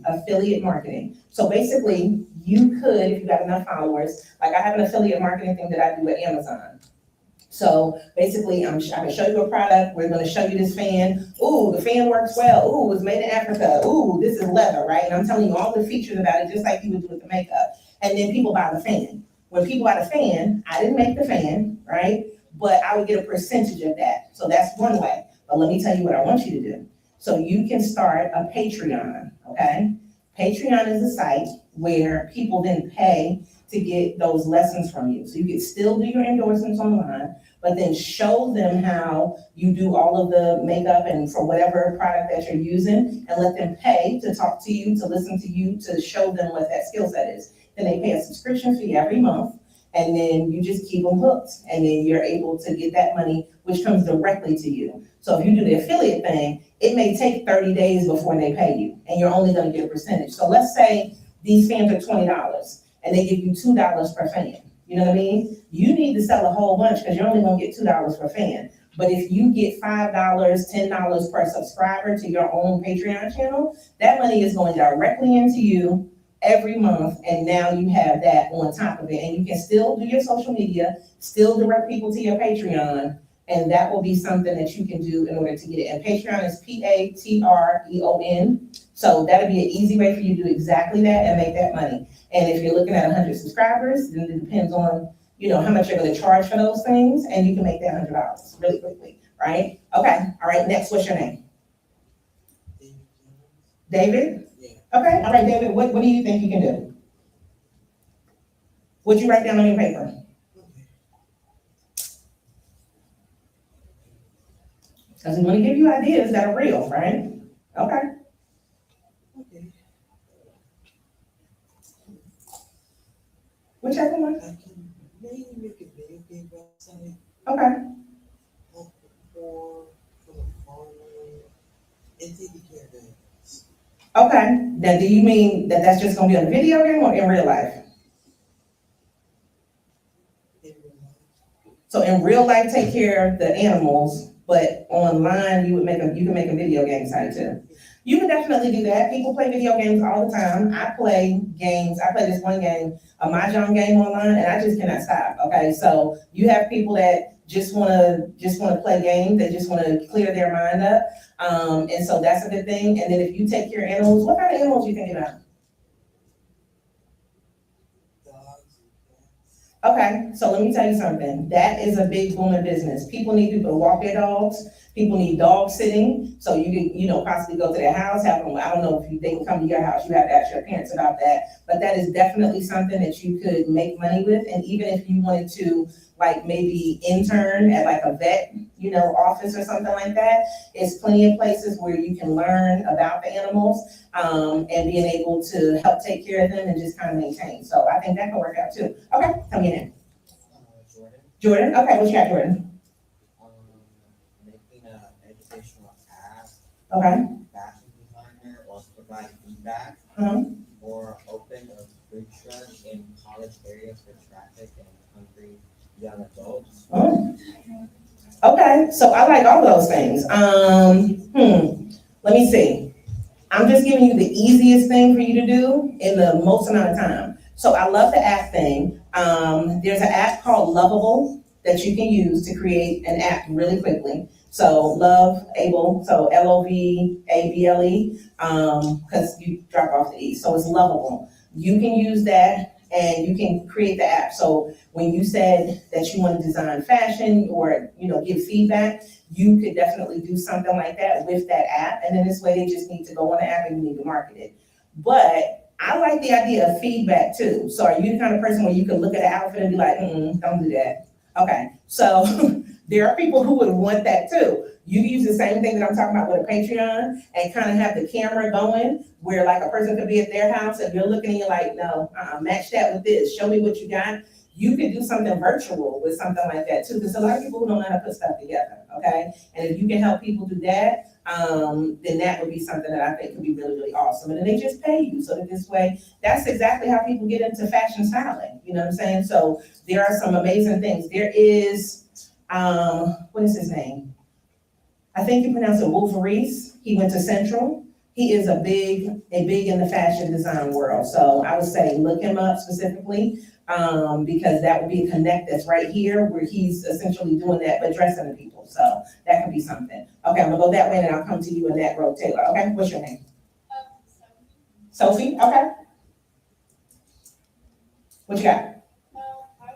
affiliate marketing. So basically, you could, if you got enough followers, like I have an affiliate marketing thing that I do with Amazon. So basically, I can show you a product. We're going to show you this fan. Ooh, the fan works well. Ooh, it's made in Africa. Ooh, this is leather, right? And I'm telling you all the features about it, just like you would do with the makeup. And then people buy the fan. When people buy the fan, I didn't make the fan, right? But I would get a percentage of that. So that's one way. But let me tell you what I want you to do. So you can start a Patreon, okay? Patreon is a site where people then pay to get those lessons from you. So you can still do your endorsements online, but then show them how you do all of the makeup and for whatever product that you're using, and let them pay to talk to you, to listen to you, to show them what that skill set is. Then they pay a subscription fee every month, and then you just keep them hooked, and then you're able to get that money, which comes directly to you. So if you do the affiliate thing, it may take 30 days before they pay you, and you're only gonna get a percentage. So let's say these fans are $20, and they give you $2 per fan. You know what I mean? You need to sell a whole bunch because you're only gonna get $2 per fan. But if you get $5, $10 per subscriber to your own Patreon channel, that money is going directly into you every month, and now you have that on top of it. And you can still do your social media, still direct people to your Patreon, and that will be something that you can do in order to get it. And Patreon is Patreon. So that'll be an easy way for you to do exactly that and make that money. And if you're looking at 100 subscribers, then it depends on, how much you're gonna charge for those things, and you can make that $100 really quickly, right? Okay, all right, next, what's your name? David? Yeah. Okay, all right, David, what do you think you can do? What'd you write down on your paper? Because we want to give you ideas that are real, right? Okay. Okay. Whichever one. I can maybe make a video game website Okay. for the farmer and taking care of them. Okay. Now, do you mean that that's just going to be on a video game or in real life? In real life. So in real life, take care of the animals, but online, you can make a video game site too. You can definitely do that. People play video games all the time. I play games. I play this one game, a Mahjong game online, and I just cannot stop. Okay, so you have people that just wanna play games. They just wanna clear their mind up, and so that's a good thing. And then if you take care of animals, what kind of animals you think about? Dogs and cats. Okay, so let me tell you something. That is a big booming business. People need people to walk their dogs. People need dog sitting. So you can, possibly go to their house, have them, I don't know if they can come to your house. You have to ask your parents about that. But that is definitely something that you could make money with. And even if you wanted to, like, maybe intern at like a vet, office or something like that, it's plenty of places where you can learn about the animals, and being able to help take care of them and just kind of maintain. So I think that can work out too. Okay, tell me your name. Jordan. Jordan, okay, what you got, Jordan? Making an educational app, Okay. fashion designer, also provide feedback, Mhm. or open a food truck in college areas for traffic and hungry young adults. Oh. Okay, so I like all those things. Let me see. I'm just giving you the easiest thing for you to do in the most amount of time. So I love the app thing. There's an app called Lovable that you can use to create an app really quickly. So Lovable, so Lovable, because you drop off the E, so it's Lovable. You can use that and you can create the app. So when you said that you want to design fashion or, give feedback, you could definitely do something like that with that app. And then this way they just need to go on the app and you need to market it. But I like the idea of feedback too. So are you the kind of person where you can look at an outfit and be like, don't do that? Okay, so there are people who would want that too. You can use the same thing that I'm talking about with a Patreon and kind of have the camera going where like a person could be at their house and you're looking and you're like, no, match that with this. Show me what you got. you could do something virtual with something like that too, because a lot of people don't know how to put stuff together, okay? And if you can help people do that, then that would be something that I think could be really, really awesome. And then they just pay you, so that this way, that's exactly how people get into fashion styling, you know what I'm saying? So there are some amazing things. There is, what is his name? I think you pronounce it Wolverine. He went to Central. He is a big in the fashion design world. So I would say look him up specifically, because that would be a connect that's right here where he's essentially doing that, but dressing the people. So that could be something. Okay, I'm gonna go that way and I'll come to you in that row, Taylor. Okay, what's your name? Sophie, okay. What you got? I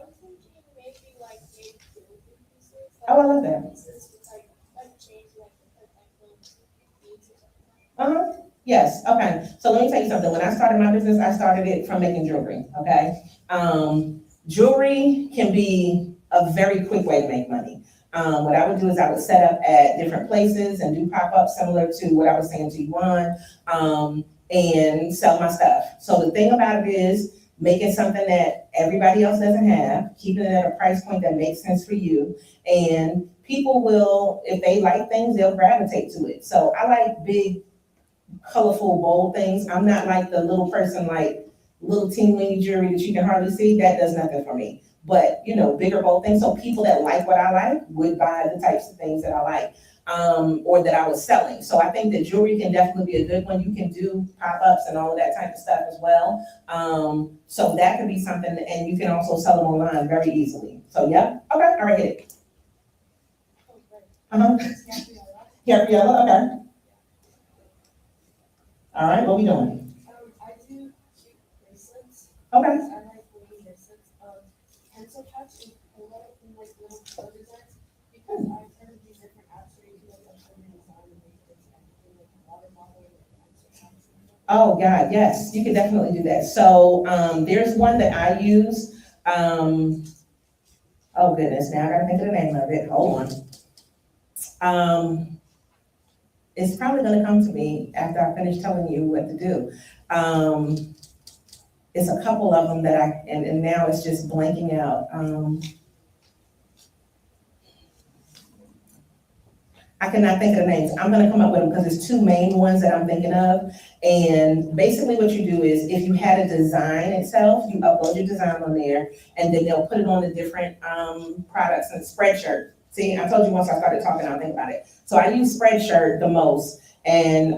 was thinking maybe like maybe pieces. Oh, I love that. Pieces with like change like beads or something. Yes, okay. So let me tell you something. When I started my business, I started it from making jewelry, okay? Jewelry can be a very quick way to make money. What I would do is I would set up at different places and do pop-ups similar to what I was saying to you and sell my stuff. So the thing about it is making something that everybody else doesn't have, keeping it at a price point that makes sense for you, and people will, if they like things, they'll gravitate to it. So I like big, colorful, bold things. I'm not like the little person, like little teeny jewelry that you can hardly see. That does nothing for me. But, you know, bigger, bold things. So people that like what I like would buy the types of things that I like, or that I was selling. So I think that jewelry can definitely be a good one. You can do pop-ups and all of that type of stuff as well. So that could be something, and you can also sell them online very easily. So yeah, okay, all right, get it. Gabriella, okay. All right, what we doing? I do cute bracelets. Okay. I like wearing bracelets, pencil touch and a lot of like little color designs, because I've heard these different apps where you can like upload your design and make it like water bottle or pencil touch. Oh, God, yes, you can definitely do that. So, there's one that I use, oh goodness, now I gotta think of the name of it, hold on. It's probably gonna come to me after I finish telling you what to do. It's a couple of them that and now it's just blanking out. I cannot think of the names. I'm gonna come up with them because there's two main ones that I'm thinking of. And basically what you do is if you had a design itself, you upload your design on there and then they'll put it on the different products and Spreadshirt. See, I told you once I started talking, I'll think about it. So I use Spreadshirt the most, and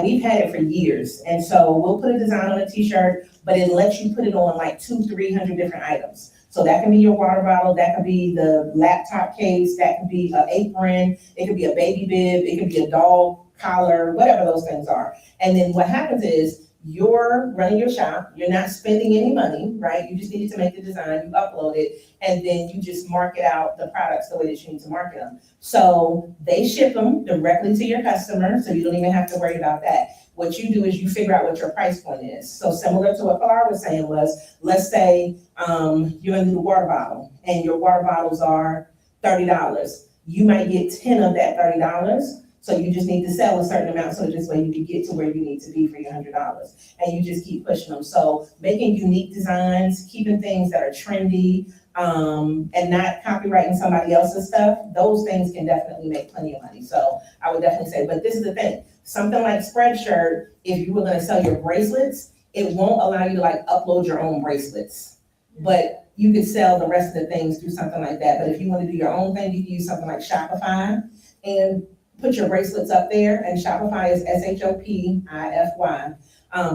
we've had it for years. And so we'll put a design on a t-shirt, but it lets you put it on like 200-300 different items. So that can be your water bottle, that could be the laptop case, that could be an apron, it could be a baby bib, it could be a dog collar, whatever those things are. And then what happens is you're running your shop, you're not spending any money, right? You just needed to make the design, you upload it, and then you just market out the products the way that you need to market them. So they ship them directly to your customer, so you don't even have to worry about that. What you do is you figure out what your price point is. So similar to what Pilar was saying was, let's say you're gonna do a water bottle, and your water bottles are $30. You might get 10 of that $30. So you just need to sell a certain amount so this way you can get to where you need to be for your $100. And you just keep pushing them. So making unique designs, keeping things that are trendy, and not copywriting somebody else's stuff, those things can definitely make plenty of money. So I would definitely say, but this is the thing, something like Spreadshirt, if you were gonna sell your bracelets, it won't allow you to like upload your own bracelets. But you could sell the rest of the things through something like that. But if you want to do your own thing, you can use something like Shopify and put your bracelets up there, and Shopify is SHOPIFY.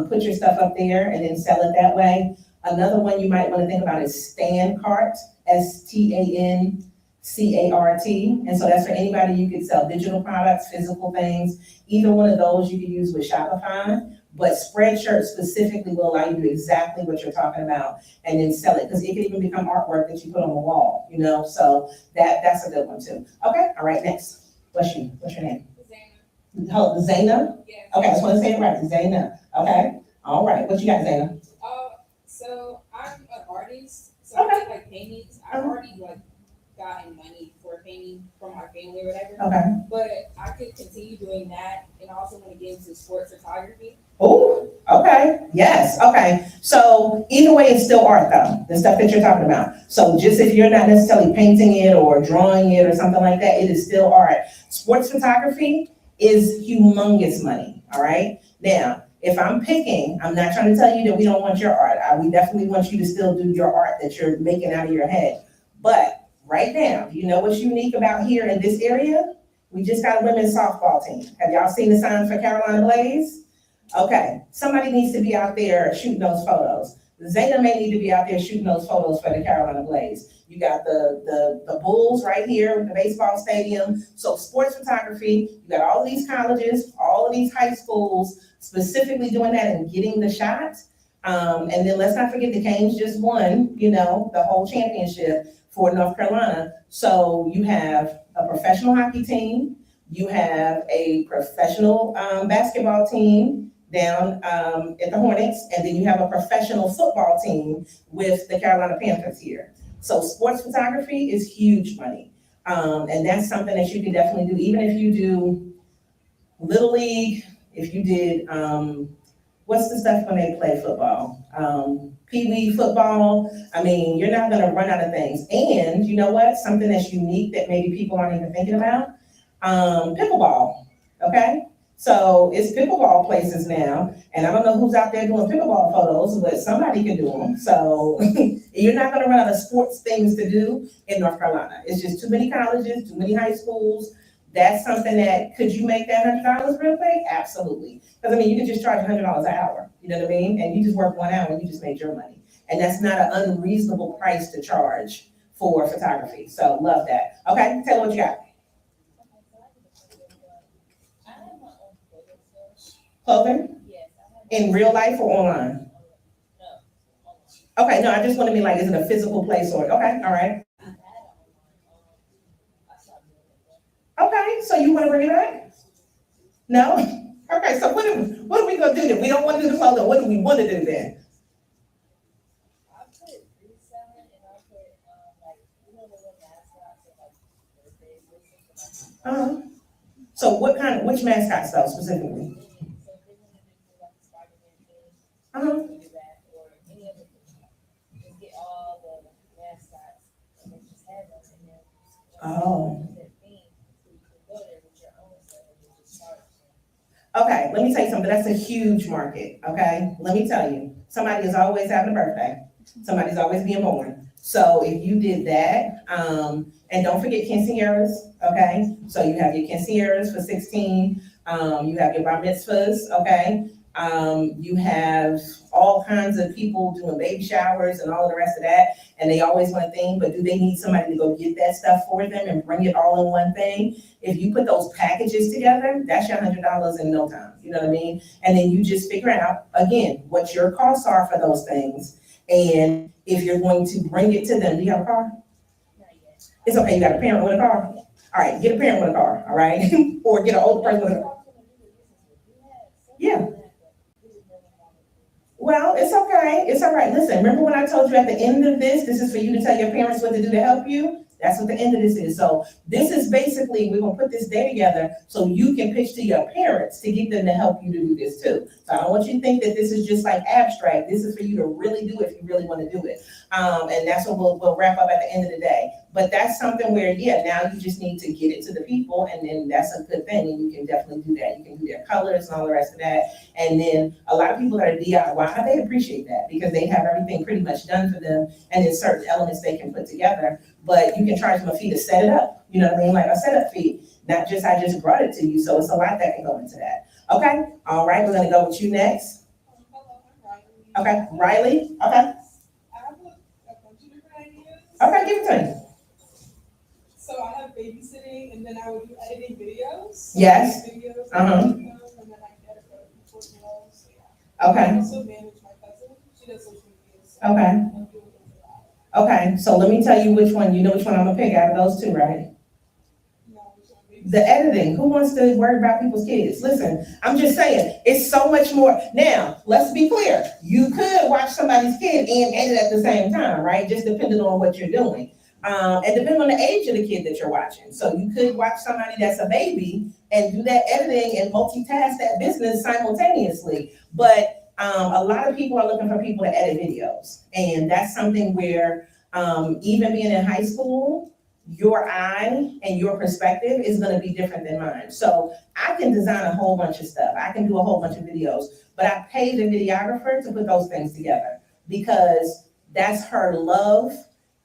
Put your stuff up there and then sell it that way. Another one you might want to think about is Stancart, STANCART. And so that's for anybody, you could sell digital products, physical things. Either one of those you can use with Shopify, but Spreadshirt specifically will allow you to do exactly what you're talking about and then sell it, because it can even become artwork that you put on the wall, you know? So that's a good one too. Okay, all right, next. What's your name? Zaina. Zaina? Yeah. Okay, I just want to say it right, Zaina. Okay, all right. What you got, Zaina? So I'm an artist, so I make like paintings. I've already like gotten money for painting from my family or whatever. Okay. But I could continue doing that, and I also want to get into sports photography. Oh, okay, yes, okay. So either way, it's still art though, the stuff that you're talking about. So just if you're not necessarily painting it or drawing it or something like that, it is still art. Sports photography is humongous money, all right? Now, if I'm picking, I'm not trying to tell you that we don't want your art. We definitely want you to still do your art that you're making out of your head. But right now, you know what's unique about here in this area? We just got a women's softball team. Have y'all seen the signs for Carolina Blaze? Okay, somebody needs to be out there shooting those photos. Zeta may need to be out there shooting those photos for the Carolina Blaze. You got the Bulls right here, the baseball stadium. So sports photography, you got all these colleges, all of these high schools specifically doing that and getting the shots. And then let's not forget the Canes just won, the whole championship for North Carolina. So you have a professional hockey team, you have a professional basketball team down at the Hornets, and then you have a professional football team with the Carolina Panthers here. So sports photography is huge money. And that's something that you can definitely do, even if you do Little League, if you did, what's the stuff when they play football? Pee Wee football. I mean, you're not gonna run out of things. And you know what? Something that's unique that maybe people aren't even thinking about, pickleball, okay? So it's pickleball places now, and I don't know who's out there doing pickleball photos, but somebody can do them. So you're not gonna run out of sports things to do in North Carolina. It's just too many colleges, too many high schools. That's something that, could you make that $100 real quick? Absolutely. Because I mean, you could just charge $100 an hour, you know what I mean? And you just work 1 hour and you just made your money. And that's not an unreasonable price to charge for photography. So love that. Okay, tell me what you got. Clothing? In real life or online? Okay, no, I just want to be like, is it a physical place or, okay, all right. Okay, so you want to bring it back? No? Okay, so what are we gonna do then? We don't want to do the clothing. What do we want to do then? I put reselling and I put like the little mascots and like birthdays or something like that. So which mascots though specifically? So if they want to do like a Spider-Man thing, Uh-huh. do that or any other thing. Just get all the mascots and then just have them and then. Oh. That theme, so you can go there with your own stuff and then just start. Okay, let me tell you something. That's a huge market. Okay, let me tell you. Somebody is always having a birthday. Somebody's always being born. So if you did that, and don't forget quinceañeras. Okay, so you have your quinceañeras for 16. You have your bar mitzvahs. Okay, you have all kinds of people doing baby showers and all of the rest of that. And they always want a thing, but do they need somebody to go get that stuff for them and bring it all in one thing? If you put those packages together, that's your $100 in no time. You know what I mean? And then you just figure out, again, what your costs are for those things. And if you're going to bring it to them, do you have a car? Not yet. It's okay, you got a parent with a car? All right, get a parent with a car, all right? Or get an older person with a car. Yeah. Well, it's okay. It's all right. Listen, remember when I told you at the end of this is for you to tell your parents what to do to help you? That's what the end of this is. So this is basically, we're gonna put this day together so you can pitch to your parents to get them to help you to do this too. So I don't want you to think that this is just like abstract. This is for you to really do if you really want to do it. And that's what we'll wrap up at the end of the day. But that's something where, yeah, now you just need to get it to the people, and then that's a good thing, and you can definitely do that. You can do their colors and all the rest of that. And then a lot of people that are DIY, they appreciate that because they have everything pretty much done for them, and there's certain elements they can put together. But you can charge them a fee to set it up, you know what I mean? Like a setup fee, not just I just brought it to you. So it's a lot that can go into that. Okay, all right, we're gonna go with you next. Okay, Riley, okay. I have a bunch of different ideas. Okay, give it to me. So I have babysitting and then I would do editing videos. Yes. Videos. Uh-huh. And then I edit the reports. So yeah. Okay. I also manage my cousin. She does social media. So Okay. I'm doing things a lot. Okay, so let me tell you which one, you know which one I'm gonna pick out of those two, right? No, so The editing, who wants to worry about people's kids? Listen, I'm just saying, it's so much more. Now, let's be clear, you could watch somebody's kid and edit at the same time, right? Just depending on what you're doing. And depending on the age of the kid that you're watching. So you could watch somebody that's a baby and do that editing and multitask that business simultaneously. But a lot of people are looking for people to edit videos. And that's something where even being in high school, your eye and your perspective is going to be different than mine. So I can design a whole bunch of stuff. I can do a whole bunch of videos, but I pay the videographer to put those things together because that's her love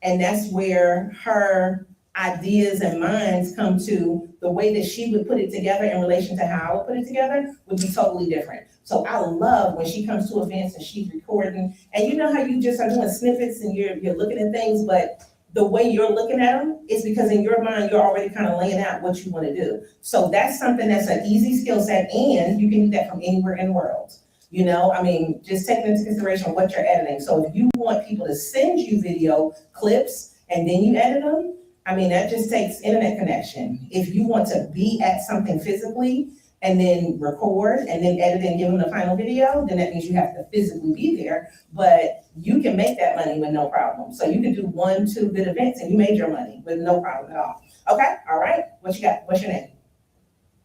and that's where her ideas and minds come to. The way that she would put it together in relation to how I would put it together would be totally different. So I love when she comes to events and she's recording, and you know how you just are doing snippets and you're looking at things, but the way you're looking at them is because in your mind, you're already kind of laying out what you want to do. So that's something that's an easy skill set, and you can do that from anywhere in the world. You know, I mean, just taking into consideration what you're editing. So if you want people to send you video clips and then you edit them, I mean, that just takes internet connection. If you want to be at something physically and then record and then edit and give them the final video, then that means you have to physically be there. But you can make that money with no problem. So you can do 1-2 good events and you made your money with no problem at all. Okay, all right. What you got? What's your name?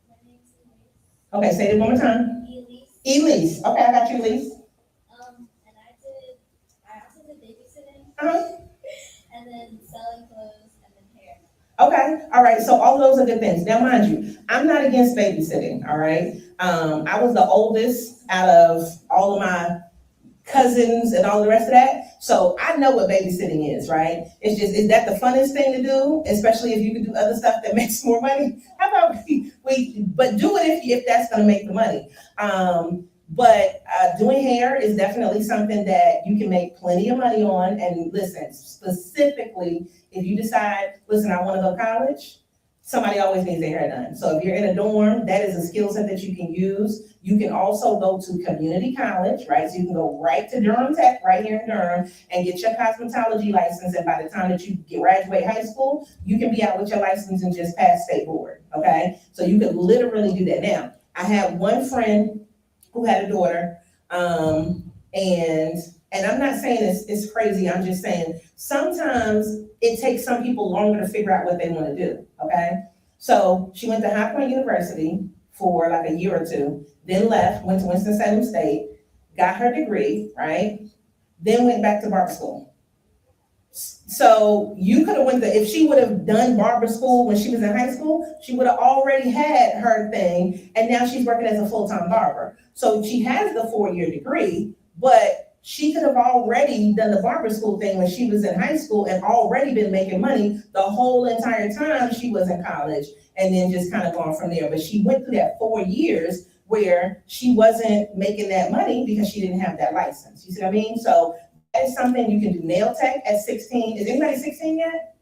My name's Elise. Okay, say it one more time. Elise. Elise. Okay, I got you, Elise. And I also did babysitting. Uh-huh. And then selling clothes and then hair. Okay, all right, so all of those are good things. Now, mind you, I'm not against babysitting, all right? I was the oldest out of all of my cousins and all the rest of that, so I know what babysitting is, right? It's just, is that the funnest thing to do, especially if you can do other stuff that makes more money? How about but do it if that's gonna make the money. But doing hair is definitely something that you can make plenty of money on. And listen, specifically, if you decide, listen, I want to go to college, somebody always needs their hair done. So if you're in a dorm, that is a skill set that you can use. You can also go to community college, right? So you can go right to Durham Tech, right here in Durham, and get your cosmetology license. And by the time that you graduate high school, you can be out with your license and just pass state board, okay? So you could literally do that. Now, I have one friend who had a daughter, and I'm not saying it's crazy, I'm just saying sometimes it takes some people longer to figure out what they want to do, okay? So she went to High Point University for like a year or two, then left, went to Winston-Salem State, got her degree, right? Then went back to barber school. So you could have if she would have done barber school when she was in high school, she would have already had her thing, and now she's working as a full-time barber. So she has the 4-year degree, but she could have already done the barber school thing when she was in high school and already been making money the whole entire time she was in college, and then just kind of gone from there. But she went through that 4 years where she wasn't making that money because she didn't have that license. You see what I mean? So that is something you can do. Nail tech at 16. Is anybody 16 yet?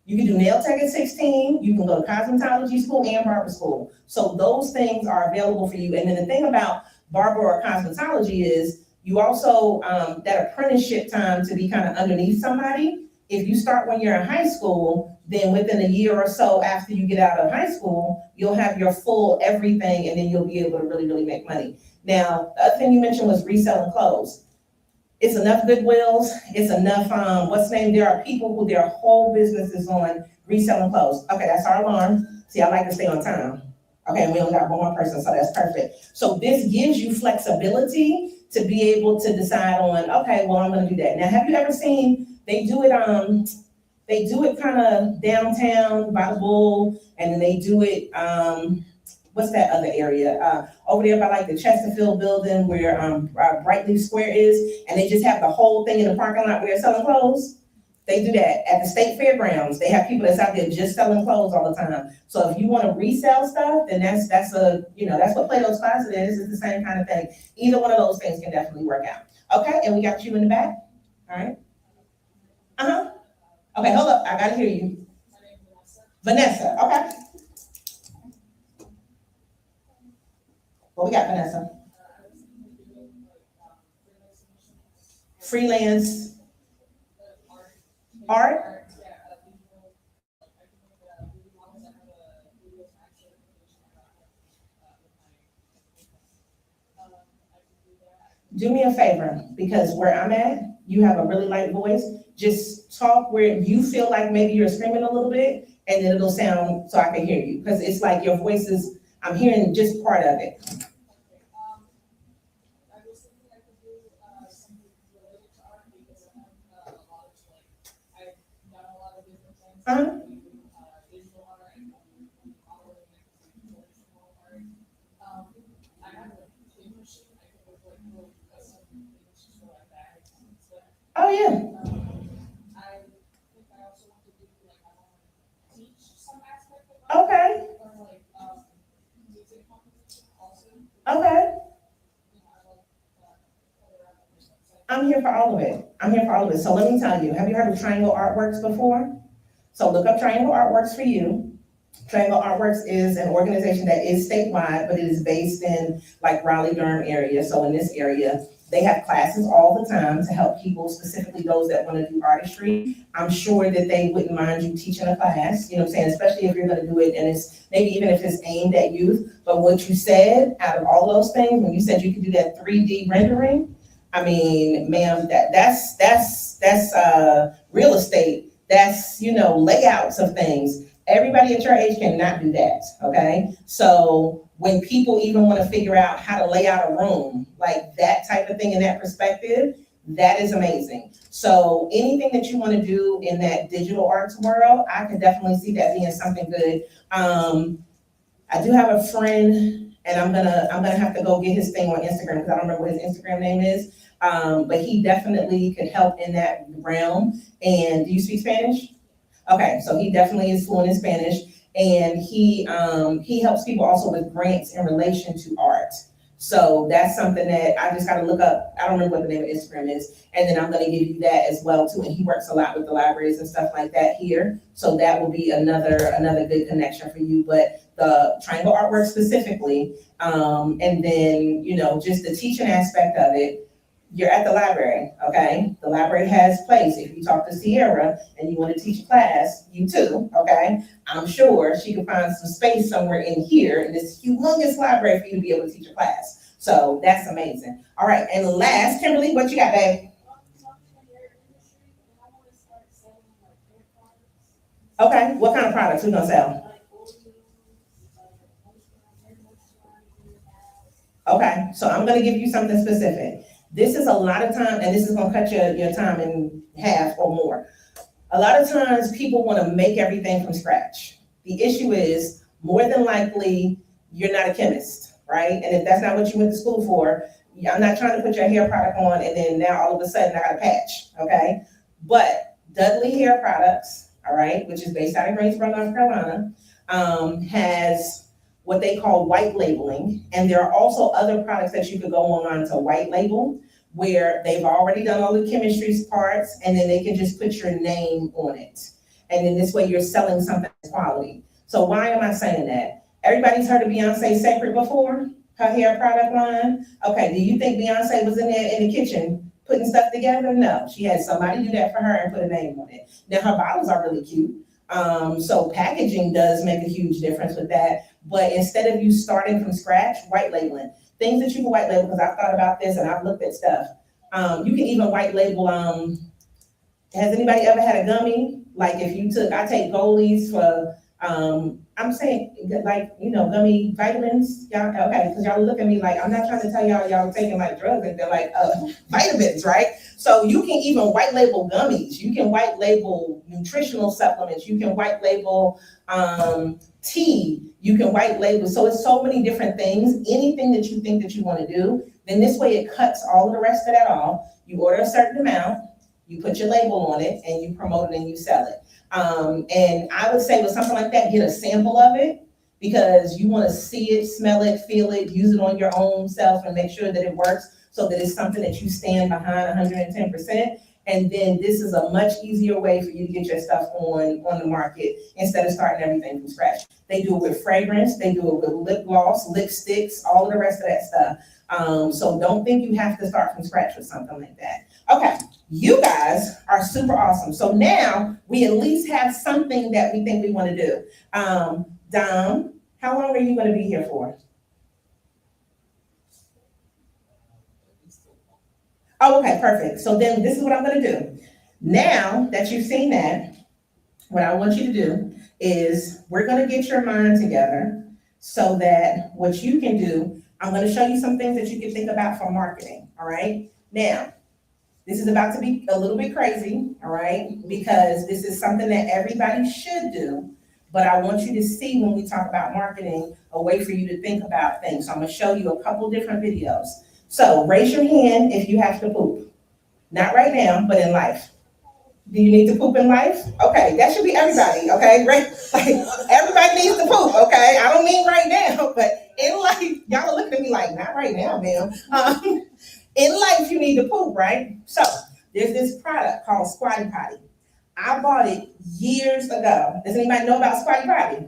You can do nail tech at 16. You can go to cosmetology school and barber school. So those things are available for you. And then the thing about barber or cosmetology is you also, that apprenticeship time to be kind of underneath somebody. If you start when you're in high school, then within a year or so after you get out of high school, you'll have your full everything, and then you'll be able to really, really make money. Now, the other thing you mentioned was reselling clothes. It's enough Goodwills, it's enough, there are people who their whole business is on reselling clothes. Okay, that's our alarm. See, I like to stay on time. Okay, and we only got one more person, so that's perfect. So this gives you flexibility to be able to decide on, okay, well, I'm gonna do that. Now, have you ever seen, they do it kind of downtown by the Bull, and then they do it, what's that other area? Over there by like the Chesterfield building where Brightleaf Square is, and they just have the whole thing in the parking lot where they're selling clothes. They do that at the state fairgrounds. They have people that's out there just selling clothes all the time. So if you want to resell stuff, then that's what Plato's Closet is. It's the same kind of thing. Either one of those things can definitely work out. Okay, and we got you in the back. All right. Uh-huh. Okay, hold up. I gotta hear you. Vanessa. Okay. What we got, Vanessa? Freelance art? Do me a favor, because where I'm at, you have a really light voice. just talk where you feel like maybe you're screaming a little bit, and then it'll sound so I can hear you. Because it's like your voice is, I'm hearing just part of it. I was thinking I could do something related to art because I have a lot of I've done a lot of different things. Uh-huh. Digital art, I can do modeling, I can do traditional art. I have a ink machine, I can make little custom things for bags and stuff. Oh, yeah. I think I also want to do I want to teach some aspect of art. Okay. Or music composition also. Okay. I'm here for all of it. I'm here for all of it. So let me tell you, have you heard of Triangle Artworks before? So look up Triangle Artworks for you. Triangle Artworks is an organization that is statewide, but it is based in like Raleigh, Durham area. So in this area, they have classes all the time to help people, specifically those that want to do artistry. I'm sure that they wouldn't mind you teaching a class, you know what I'm saying? Especially if you're going to do it and it's maybe even if it's aimed at youth. But what you said, out of all those things, when you said you could do that 3D rendering, I mean, ma'am, that's real estate. That's, layouts of things. Everybody at your age cannot do that, okay? So when people even want to figure out how to lay out a room, like that type of thing in that perspective, that is amazing. So anything that you want to do in that digital arts world, I can definitely see that being something good. I do have a friend, and I'm gonna have to go get his thing on Instagram because I don't remember what his Instagram name is. But he definitely could help in that realm. And do you speak Spanish? Okay, so he definitely is fluent in Spanish, and he helps people also with grants in relation to art. So that's something that I just got to look up. I don't remember what the name of Instagram is, and then I'm going to give you that as well too. And he works a lot with the libraries and stuff like that here, so that will be another good connection for you. But the Triangle Artwork specifically, and then just the teaching aspect of it. You're at the library, okay? The library has place. If you talk to Sierra and you want to teach a class, you too, okay? I'm sure she can find some space somewhere in here in this humongous library for you to be able to teach a class. So that's amazing. All right, and last, Kimberly, what you got, babe? Okay, what kind of products we gonna sell? Okay, so I'm gonna give you something specific. This is a lot of time, and this is gonna cut your time in half or more. A lot of times people wanna make everything from scratch. The issue is, more than likely, you're not a chemist, right? And if that's not what you went to school for, I'm not trying to put your hair product on and then now all of a sudden I got a patch, okay? But Dudley Hair Products, all right, which is based out of Greensboro, North Carolina, has what they call white labeling. And there are also other products that you could go online to white label, where they've already done all the chemistry parts, and then they can just put your name on it. And then this way you're selling something that's quality. So why am I saying that? Everybody's heard of Beyonce Sacred before, her hair product line. Okay, do you think Beyonce was in there in the kitchen putting stuff together? No, she had somebody do that for her and put a name on it. Now her bottles are really cute. So packaging does make a huge difference with that. But instead of you starting from scratch, white labeling, things that you can white label, because I've thought about this and I've looked at stuff. You can even white label, has anybody ever had a gummy? Like if you I take goalies for, I'm saying like, gummy vitamins, y'all, okay, because y'all look at me like, I'm not trying to tell y'all taking like drugs, and they're like, vitamins, right? So you can even white label gummies. You can white label nutritional supplements. You can white label tea. You can white label. So it's so many different things. Anything that you think that you want to do, then this way it cuts all of the rest of that off. You order a certain amount, you put your label on it, and you promote it and you sell it. And I would say with something like that, get a sample of it, because you want to see it, smell it, feel it, use it on your own self and make sure that it works, so that it's something that you stand behind 110%. And then this is a much easier way for you to get your stuff on the market instead of starting everything from scratch. They do it with fragrance, they do it with lip gloss, lipsticks, all of the rest of that stuff. So don't think you have to start from scratch with something like that. Okay, you guys are super awesome. So now we at least have something that we think we want to do. Dom, how long are you going to be here for? Oh, okay, perfect. So then this is what I'm going to do. Now that you've seen that, what I want you to do is we're gonna get your mind together so that what you can do, I'm gonna show you some things that you can think about for marketing, all right? Now, this is about to be a little bit crazy, all right? Because this is something that everybody should do, but I want you to see when we talk about marketing, a way for you to think about things. So I'm gonna show you a couple different videos. So raise your hand if you have to poop. Not right now, but in life. Do you need to poop in life? Okay, that should be everybody, okay? Right? Like, everybody needs to poop, okay? I don't mean right now, but in life, y'all are looking at me like, not right now, ma'am. In life, you need to poop, right? So there's this product called Squatty Potty. I bought it years ago. Does anybody know about Squatty Potty?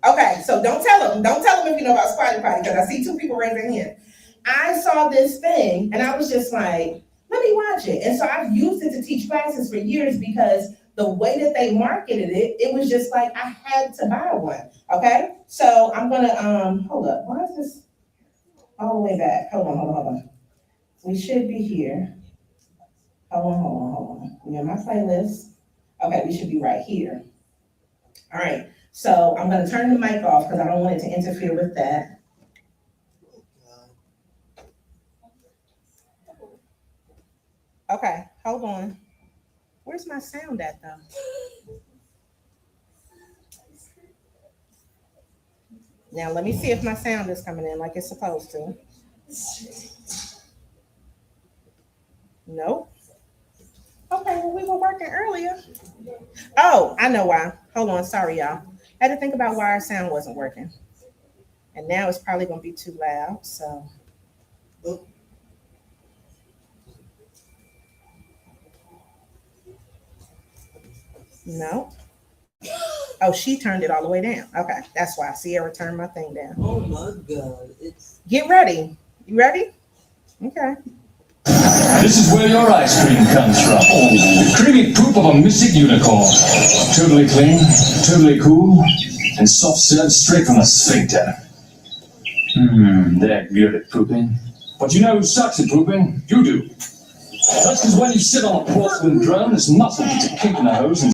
Okay, so don't tell them if you know about Squatty Potty, because I see two people raise their hand. I saw this thing and I was just like, let me watch it. And so I've used it to teach classes for years because the way that they marketed it, it was just like I had to buy one. Okay, so I'm gonna hold up. Why is this all the way back? Hold on. We should be here. Hold on. We're in my playlist. Okay, we should be right here. All right, so I'm gonna turn the mic off because I don't want it to interfere with that. Okay, hold on. Where's my sound at though? Now let me see if my sound is coming in like it's supposed to. Nope. Okay, well, we were working earlier. Oh, I know why. Hold on, sorry, y'all. I had to think about why our sound wasn't working. And now it's probably gonna be too loud, so. No. Oh, she turned it all the way down. Okay, that's why Sierra turned my thing down. Oh my God, it's Get ready. You ready? Okay. This is where your ice cream comes from. The creamy poop of a mystic unicorn. Totally clean, totally cool, and soft served straight from a sphincter. They're good at pooping. But you know who sucks at pooping? You do. That's because when you sit on a porcelain drone, it's muscle to kick in the hose and